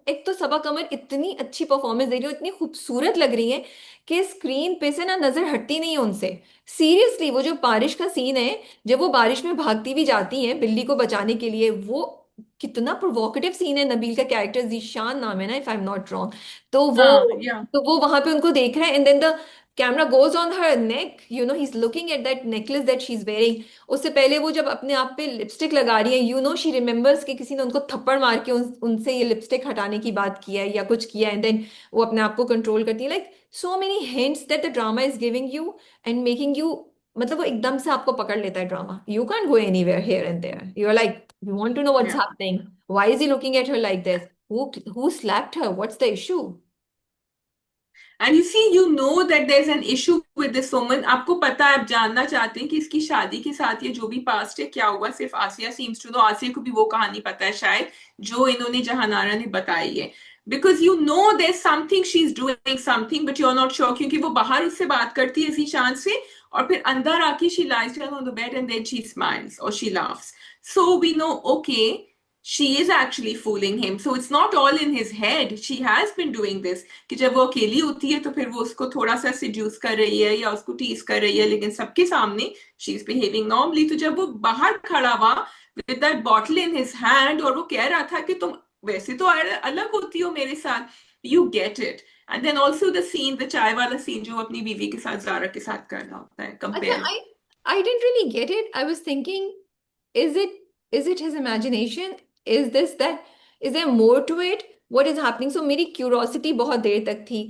एक तो सबा कमर इतनी अच्छी परफॉर्मेंस दे रही है, इतनी खूबसूरत लग रही है कि स्क्रीन पे से ना नजर हटती नहीं है उनसे। सीरियसली, वो जो बारिश का सीन है, जब वो बारिश में भागती भी जाती हैं बिल्ली को बचाने के लिए, वो कितना प्रोवोकेटिव सीन है। नबील का कैरेक्टर जीशान नाम है ना, if I am not wrong. तो वो हाँ, yeah. तो वो वहां पे उनको देख रहा है and then the camera goes on her neck, you know he is looking at that necklace that she is wearing. उससे पहले वो जब अपने आप पे लिपस्टिक लगा रही है, यू नो शी रिमेम्बर्स कि किसी ने उनको थप्पड़ मार के उनसे ये लिपस्टिक हटाने की बात किया है या कुछ किया, एंड देन वो अपने आप को कंट्रोल करती है। Like so many hints that the drama is giving you and making you, मतलब वो एकदम से आपको पकड़ लेता है drama. You can't go anywhere here and there, you are like you want to know what's Yeah. Happening, why is he looking at her like this, who slapped her, what's the issue. And you see, you know that there's an issue with this woman. आपको पता है, आप जानना चाहते हैं कि इसकी शादी के साथ ये जो भी पास्ट है क्या हुआ। सिर्फ आसिया seems to know, आसिया को भी वो कहानी पता है शायद जो इन्होंने जहानारा ने बताई है। Because you know there's something, she's doing something, but you're not sure क्योंकि वो बाहर उससे बात करती है जीशान से और फिर अंदर आके she lies down on the bed and then she smiles or she laughs. So we know, okay, she is actually fooling him. So it's not all in his head. She has been doing this. कि जब वो अकेली होती है तो फिर वो उसको थोड़ा सा सिड्यूस कर रही है या उसको टीज कर रही है, लेकिन सबके सामने शी इज बिहेविंग नॉर्मली। तो जब वो बाहर खड़ा हुआ with that bottle in his hand और वो कह रहा था कि तुम वैसे तो अलग होती हो मेरे साथ, you get it. And then also the scene, the chai wala scene जो अपनी बीवी के साथ, जारा के साथ करना होता है अच्छा, compare. I didn't really get it. I was thinking, is it is it his imagination? Is this that? Is there more to it? What is happening? So मेरी क्यूरोसिटी बहुत देर तक थी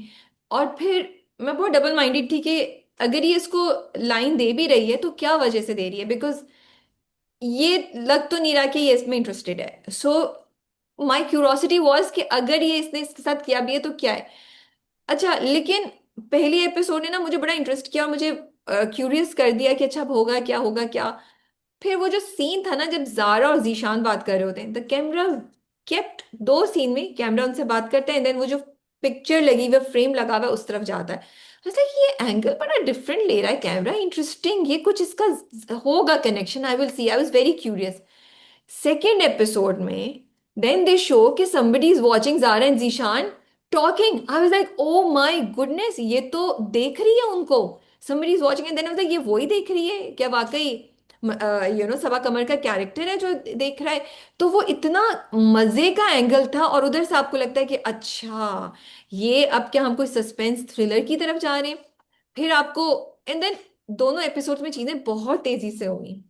और फिर मैं बहुत डबल माइंडेड थी कि अगर ये इसको लाइन दे भी रही है तो क्या वजह से दे रही है, बिकॉज ये लग तो नहीं रहा कि ये इसमें इंटरेस्टेड है। सो माई क्यूरोसिटी वॉज कि अगर ये इसने इसके साथ किया भी है तो क्या है। अच्छा, लेकिन पहली एपिसोड ने ना मुझे बड़ा इंटरेस्ट किया और मुझे क्यूरियस कर दिया कि अच्छा अब होगा क्या, होगा क्या। फिर वो जो सीन था ना जब जारा और जीशान बात कर रहे होते हैं, द कैमरा केप्ट, 2 सीन में कैमरा उनसे बात करता है एंड देन वो जो पिक्चर लगी हुई फ्रेम लगा हुआ है उस तरफ जाता है। लाइक ये एंगल बड़ा डिफरेंट ले रहा है कैमरा, इंटरेस्टिंग, ये कुछ इसका होगा connection, I will see. I was very curious. Second episode में देन दे शो कि somebody is watching Zara and Zishan talking. I was like, oh my goodness, ये तो देख रही है उनको। somebody is watching and then I was like, ये वही देख रही है क्या वाकई, यू नो सबा कमर का कैरेक्टर है जो देख रहा है। तो वो इतना मजे का एंगल था और उधर से आपको लगता है कि अच्छा ये अब क्या हम कोई सस्पेंस थ्रिलर की तरफ जा रहे हैं। फिर आपको एंड देन दोनों एपिसोड में चीजें बहुत तेजी से हुई।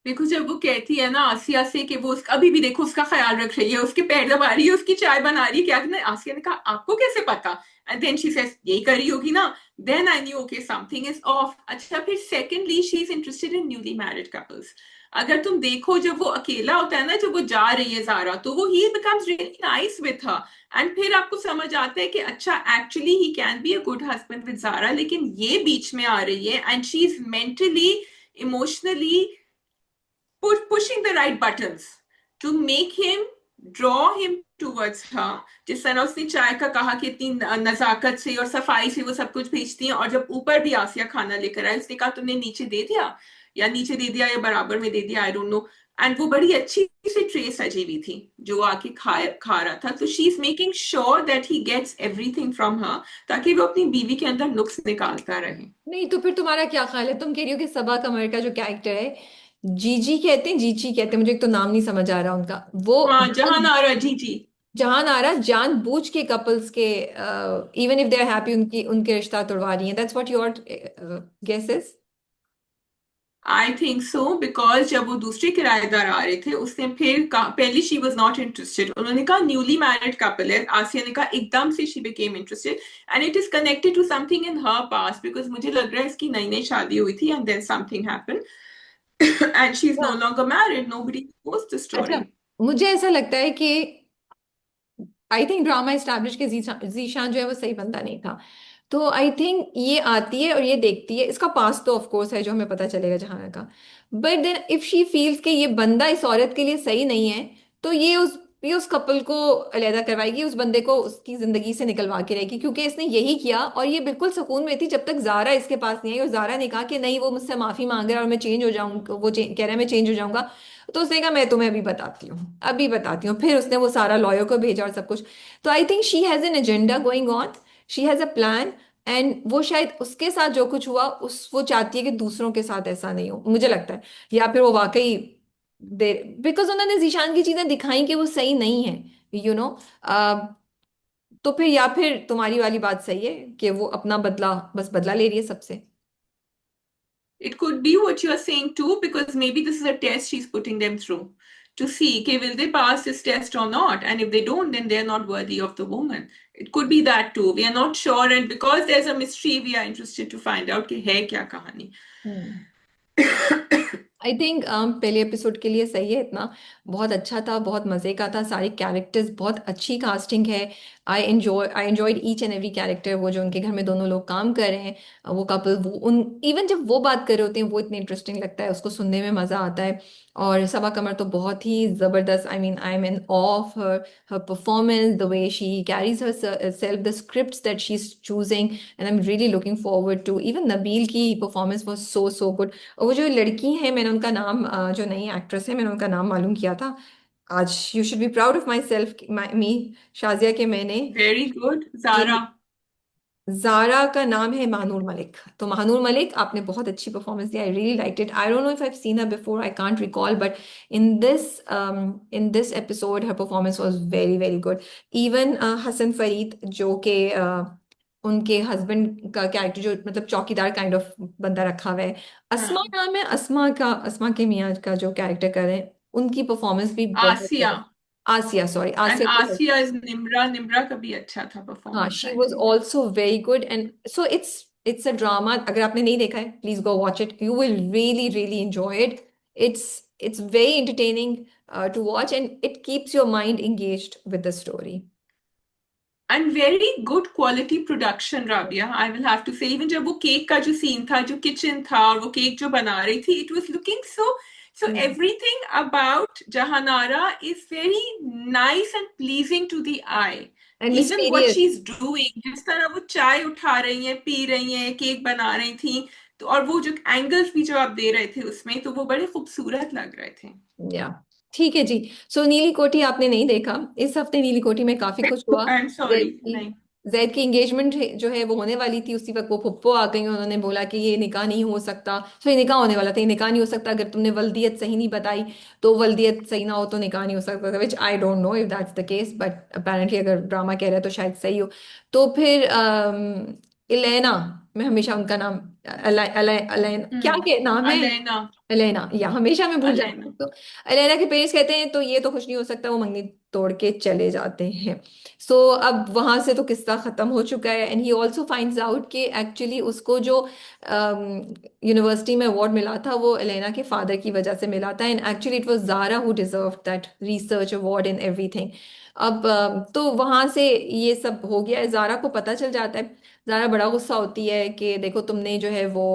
देखो जब वो कहती है ना आसिया से कि वो अभी भी देखो उसका ख्याल रख रही है, उसके पैर दबा रही है, उसकी चाय बना रही है, क्या करना है? आसिया ने कहा आपको कैसे पता? एंड देन शी सेज यही कर रही होगी ना। Then I knew okay something is off. अच्छा फिर secondly she is interested in newly married couples. अगर तुम देखो जब वो अकेला होता है ना, जब वो जा रही है जारा, तो वो he becomes really nice with her, and फिर आपको समझ आता है कि अच्छा actually he can be a good husband with Zara, लेकिन ये बीच में आ रही है and she is mentally, emotionally pushing the right buttons to make him, draw him towards her. जिस तरह उसने चाय का कहा कि इतनी नजाकत से और सफाई से वो सब कुछ भेजती है, और जब ऊपर भी आसिया खाना लेकर आए, उसने कहा तुमने नीचे दे दिया, या नीचे दे दिया या बराबर में दे दिया, आई डोंट नो। एंड वो बड़ी अच्छी से ट्रे सजी हुई थी जो आके खा रहा था, तो she is making sure that he gets everything from her, ताकि वो अपनी बीवी के अंदर नुक्स निकालता रहे। नहीं तो फिर तुम्हारा क्या ख्याल है? तुम कह रही हो कि सबा कमर का जो कैरेक्टर है, जीजी कहते हैं, जीची कहते हैं, मुझे एक तो नाम नहीं समझ आ रहा उनका, वो हाँ, जहां नारा, जी जी। जहान आरा जानबूझ के कपल्स के, even if they are happy, उनकी उनके रिश्ता तोड़वा रही है। That's what your guess? I think so, because जब वो दूसरे किराएदार आ रहे थे, उसने फिर कहा, पहले शी वॉज नॉट इंटरेस्टेड, उन्होंने कहा न्यूली मैरिड कपल है, आसिया ने कहा, एकदम से she became interested, and it is connected to something in her past, because मुझे लग रहा है इसकी नई नई शादी हुई थी and then something happened and she is no longer married, nobody knows the अच्छा, स्टोरी। मुझे ऐसा लगता है कि आई थिंक ड्रामा एस्टैब्लिश के जीशान जो है वो सही बंदा नहीं था। तो आई थिंक ये आती है और ये देखती है, इसका पास तो ऑफ कोर्स है जो हमें पता चलेगा जहां का। But then if she feels कि ये बंदा इस औरत के लिए सही नहीं है, तो ये उस कपल को अलहदा करवाएगी, उस बंदे को उसकी जिंदगी से निकलवा के रहेगी, क्योंकि इसने यही किया। और ये बिल्कुल सुकून में थी जब तक जारा इसके पास नहीं आई, और जारा ने कहा कि नहीं वो मुझसे माफी मांग रहा है और मैं चेंज हो जाऊंगा, वो कह रहा है मैं चेंज हो जाऊंगा। तो उसने कहा मैं तुम्हें अभी बताती हूँ, अभी बताती हूँ। फिर उसने वो सारा लॉयर को भेजा और सब कुछ। तो I think she has an agenda going on, she has a plan. And वो शायद उसके साथ जो कुछ हुआ, उस वो चाहती है कि दूसरों के साथ ऐसा नहीं हो, मुझे लगता है। या फिर वो वाकई दे, बिकॉज उन्होंने जीशान की चीजें दिखाई कि वो सही नहीं है, यू नो। तो फिर या फिर तुम्हारी वाली बात सही है कि वो अपना बदला, बस बदला ले रही है सबसे। It could be what you are saying too, because maybe this is a test she's putting them through to see, okay, will they pass this test or not? And if they don't, then they're not worthy of the woman. It could be that too. We are not sure, and because there's a mystery, we are interested to find out कि है क्या कहानी। हम्म। I think पहले episode के लिए सही है इतना। बहुत अच्छा था, बहुत मजे का था, सारे कैरेक्टर्स, बहुत अच्छी कास्टिंग है। I enjoyed each and every character. वो जो उनके घर में दोनों लोग काम कर रहे हैं, वो कपल, वो उन इवन जब वो बात कर रहे होते हैं वो इतने इंटरेस्टिंग लगता है, उसको सुनने में मजा आता है। और सबा कमर तो बहुत ही जबरदस्त, I mean I am in of her, her performance, the way she carries herself, the scripts that she is choosing, and I am really looking forward to, even Nabeel की performance was so so good. और वो जो लड़की है, मैंने उनका नाम जो नई एक्ट्रेस है, मैंने उनका नाम मालूम किया था आज। You should be proud of myself, me Shazia, के मैंने Very good, ये Zara. जारा का नाम है महानूर मलिक। तो महानूर मलिक, आपने बहुत अच्छी परफॉर्मेंस दी, I really liked it. I don't know if I have seen her before, I can't recall, but in this episode her performance was very very good. Even Hasan Farid, जो के उनके हस्बैंड का कैरेक्टर, जो मतलब चौकीदार काइंड ऑफ बंदा रखा हुआ है, अस्मा हाँ, नाम है, अस्मा के मियाँ का जो कैरेक्टर कर रहे हैं, उनकी परफॉर्मेंस भी बहुत आसिया। जबरदस्त। आसिया, सॉरी, एंड आसिया तो आसिया इज निम्रा, निम्रा का भी अच्छा था हाँ, performance, she I was think. Also very good. And so it's a drama, अगर आपने नहीं देखा है please go watch it, you will really really enjoy it. It's it's very entertaining to watch, and it keeps your mind engaged with the story. And very good quality production, Rabia, I will have to say. Even जब वो cake का जो scene था, जो kitchen था और वो cake जो बना रही थी, it was looking so everything about Jahanara is very nice and pleasing to the eye. And even what mysterious. She is doing, जिस तरह वो चाय उठा रही हैं, पी रही हैं, केक बना रही थी, तो और वो जो एंगल्स भी जो आप दे रहे थे उसमें, तो वो बड़े खूबसूरत लग रहे थे। या ठीक है जी। सो नीली कोठी आपने नहीं देखा? इस हफ्ते नीली कोठी में काफी कुछ हुआ। आई एम सॉरी, जैद की नहीं। जैद की एंगेजमेंट जो है वो होने वाली थी, उसी वक्त वो फुप्पो आ गई, उन्होंने बोला कि ये निकाह नहीं हो सकता। सो ये निकाह होने वाला था, ये निकाह नहीं हो सकता अगर तुमने वल्दियत सही नहीं बताई। तो वल्दियत सही ना हो तो निकाह नहीं हो सकता, which I don't know if that's the case, but apparently अगर ड्रामा कह रहा है तो शायद सही हो। तो फिर इलेना, मैं हमेशा उनका नाम अलेना क्या हम्म। के नाम है, अलेना। एलेना, या हमेशा मैं भूल जाती अलेना। हूँ। तो एलेना के पेरेंट्स कहते हैं तो ये तो कुछ नहीं हो सकता, वो मंगनी तोड़ के चले जाते हैं। सो अब वहां से तो किस्सा खत्म हो चुका है, and he also finds out कि एक्चुअली उसको जो यूनिवर्सिटी में अवार्ड मिला था वो एलेना के फादर की वजह से मिला था, and actually it was Zara who deserve that research award and everything. अब तो वहां से ये सब हो गया है, जारा को पता चल जाता है। जारा बड़ा गुस्सा होती है कि देखो तुमने जो है वो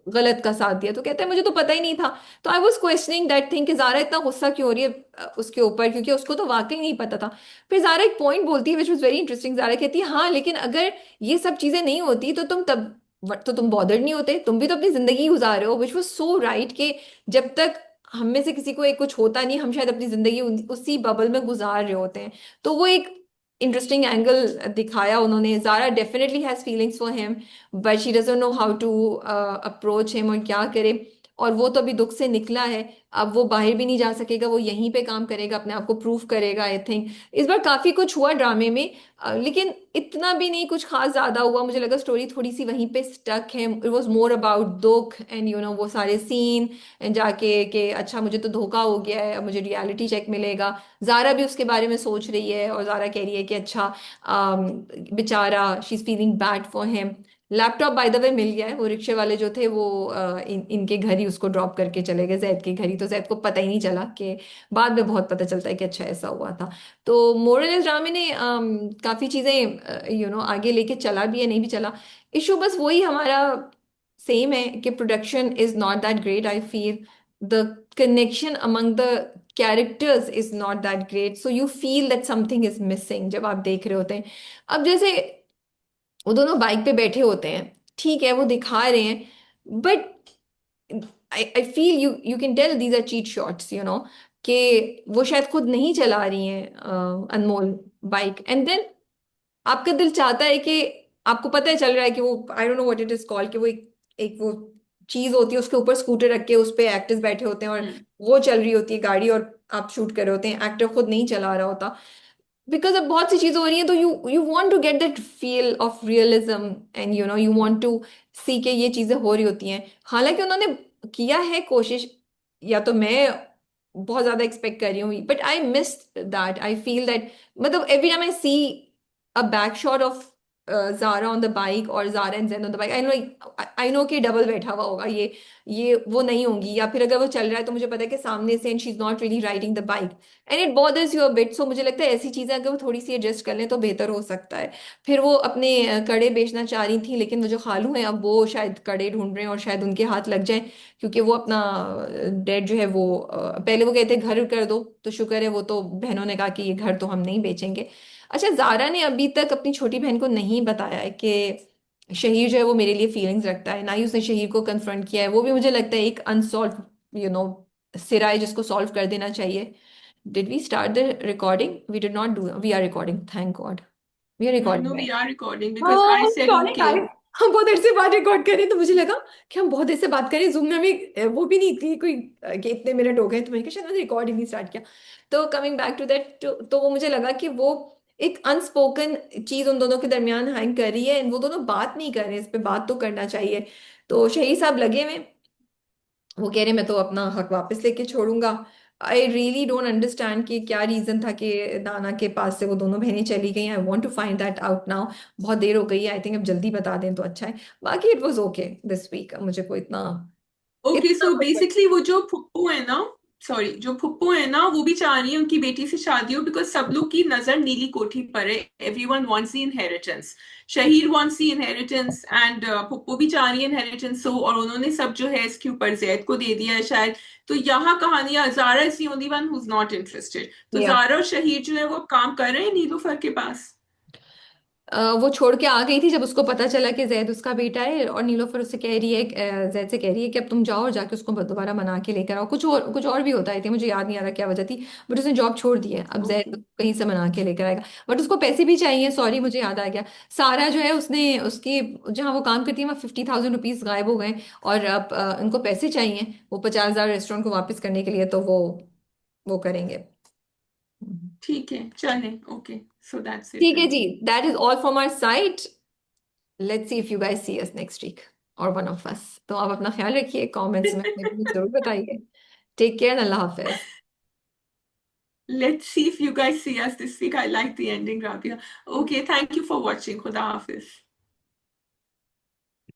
गलत का साथ दिया, तो कहते हैं मुझे तो पता ही नहीं था। तो I was questioning that thing कि जारा इतना गुस्सा क्यों हो रही है उसके ऊपर, क्योंकि उसको तो वाकई नहीं पता था। फिर जारा एक पॉइंट बोलती है which was very interesting. Zara कहती है हाँ लेकिन अगर ये सब चीजें नहीं होती तो तुम तब तो तुम बॉदर्ड नहीं होते, तुम भी तो अपनी जिंदगी गुजार रहे हो, विच वॉज सो राइट कि जब तक हम में से किसी को एक कुछ होता नहीं, हम शायद अपनी जिंदगी उसी बबल में गुजार रहे होते हैं। तो वो एक इंटरेस्टिंग एंगल दिखाया उन्होंने। Zara definitely has feelings for him, but she doesn't know how to approach him और क्या करे। और वो तो अभी दुख से निकला है, अब वो बाहर भी नहीं जा सकेगा, वो यहीं पे काम करेगा, अपने आप को प्रूव करेगा। आई थिंक इस बार काफी कुछ हुआ ड्रामे में, लेकिन इतना भी नहीं कुछ खास ज्यादा हुआ। मुझे लगा स्टोरी थोड़ी सी वहीं पे स्टक है। इट वाज मोर अबाउट दुख एंड वो सारे सीन जाके कि अच्छा मुझे तो धोखा हो गया है, अब मुझे रियलिटी चेक मिलेगा। जारा भी उसके बारे में सोच रही है, और जारा कह रही है कि अच्छा बेचारा she is feeling bad for him. Laptop by the way मिल गया है, वो रिक्शे वाले जो थे वो इनके घर ही उसको ड्रॉप करके चले गए, जैद के घर ही। तो जैद को पता ही नहीं चला कि बाद में बहुत पता चलता है कि अच्छा ऐसा हुआ था। तो मोरल इस ड्रामे ने काफी चीजें आगे लेके चला भी है, नहीं भी चला। इशू बस वही हमारा सेम है कि production is not that great I feel. The connection among the characters is not that great, so you feel that something is missing जब आप देख रहे होते हैं। अब जैसे वो दोनों बाइक पे बैठे होते हैं, ठीक है वो दिखा रहे हैं, but I feel you can tell these are cheat shots, कि वो शायद खुद नहीं चला रही हैं अनमोल बाइक, एंड देन आपका दिल चाहता है कि आपको पता है चल रहा है कि वो आई don't know what it is called, कि वो एक वो चीज होती है उसके ऊपर स्कूटर रख के उस पे एक्टर्स बैठे होते हैं और हम्म। वो चल रही होती है गाड़ी, और आप शूट कर रहे होते हैं, एक्टर खुद नहीं चला रहा होता। बिकॉज अब बहुत सी चीजें हो रही हैं, तो you want to get that feel of realism, and you want to see के ये चीजें हो रही होती हैं। हालांकि उन्होंने किया है कोशिश, या तो मैं बहुत ज्यादा एक्सपेक्ट कर रही हूँ, but I miss that. I feel that मतलब every time I see a back shot of Zara on the bike और Zara and Zain on the bike, I know कि डबल बैठा हुआ होगा, ये वो नहीं होंगी, या फिर अगर वो चल रहा है तो मुझे पता है कि सामने से and she is not really riding the bike, and it bothers you a bit. So मुझे लगता है ऐसी चीजें अगर वो थोड़ी सी एडजस्ट कर लें तो बेहतर हो सकता है। फिर वो अपने कड़े बेचना चाह रही थी, लेकिन वो जो खालू हैं अब वो शायद कड़े ढूंढ रहे हैं और शायद उनके हाथ लग जाए, क्योंकि वो अपना डेट जो है वो पहले वो कहते घर कर दो, तो शुक्र है वो तो बहनों ने कहा कि ये घर तो हम नहीं बेचेंगे। अच्छा, जारा ने अभी तक अपनी छोटी बहन को नहीं बताया है कि शहीर जो है वो मेरे लिए फीलिंग्स रखता है, ना ही उसने शहीर को कन्फ्रंट किया है। वो भी मुझे लगता है एक अनसॉल्व सिरा है जिसको सॉल्व कर देना चाहिए। Did we start the recording? We did not do. We are recording. Thank God. We are recording, No, we right? are recording because I हाँ said सॉरी okay. हम बहुत देर से बात रिकॉर्ड कर रहे हैं, तो मुझे लगा कि हम बहुत देर से बात करें जूम में, हमें वो भी नहीं थी कोई कि इतने मिनट हो गए, तो मैंने कहा शायद मैंने रिकॉर्ड ही नहीं स्टार्ट किया। तो कमिंग बैक टू दैट, तो वो मुझे लगा कि वो एक अनस्पोकन चीज उन दोनों के दरमियान हैंग कर रही है, and वो दोनों बात नहीं कर रहे हैं, इस पे बात तो करना चाहिए। तो शहीद साहब लगे हुए, वो कह रहे मैं तो अपना हक वापस लेके छोड़ूंगा। आई रियली डोंट अंडरस्टैंड कि क्या रीजन था कि नाना के पास से वो दोनों बहनें चली गई। I want to find that out now. बहुत देर हो गई है, आई थिंक अब जल्दी बता दें तो अच्छा है। बाकी it was okay this week, मुझे कोई इतना ओके, इतना सो कुछ। बेसिकली वो जो फुप्पो है ना, सॉरी, जो फुप्पो है ना वो भी चाह रही है उनकी बेटी से शादी हो, बिकॉज सब लोग की नजर नीली कोठी पर है। Everyone wants the inheritance. Shaheer wants the inheritance and फुप्पो भी चाह रही है इनहेरिटेंस हो, और उन्होंने सब जो है इसके ऊपर जैद को दे दिया है शायद। तो यहाँ कहानियां, Zara is the only one who is not interested. तो या जारा और शहीर जो है वो काम कर रहे हैं नीलूफर के पास। वो छोड़ के आ गई थी जब उसको पता चला कि जैद उसका बेटा है, और नीलोफर उससे कह रही है जैद से कह रही है कि अब तुम जाओ और जाके उसको दोबारा मना के लेकर आओ। कुछ और भी होता है, थी मुझे याद नहीं आ रहा क्या वजह थी, बट उसने जॉब छोड़ दी है, अब जैद ओके। कहीं से मना के लेकर आएगा। बट उसको पैसे भी चाहिए, सॉरी मुझे याद आ गया। सारा जो है उसने उसकी जहाँ वो काम करती है वहाँ 50,000 रुपीज गायब हो गए, और अब उनको पैसे चाहिए वो 50,000 रेस्टोरेंट को वापस करने के लिए, तो वो करेंगे। ठीक है, चलें। ओके, सो दैट्स इट ठीक है देन। जी, that is all from our side. Let's see if you guys see us next week और वन ऑफ अस। तो आप अपना ख्याल रखिए, कमेंट्स में हमें भी जरूर बताइए। टेक केयर, अल्लाह हाफिज। Let's see if you guys see us this week. I like the ending, Rabia. Okay, thank you for watching. Khuda Hafiz.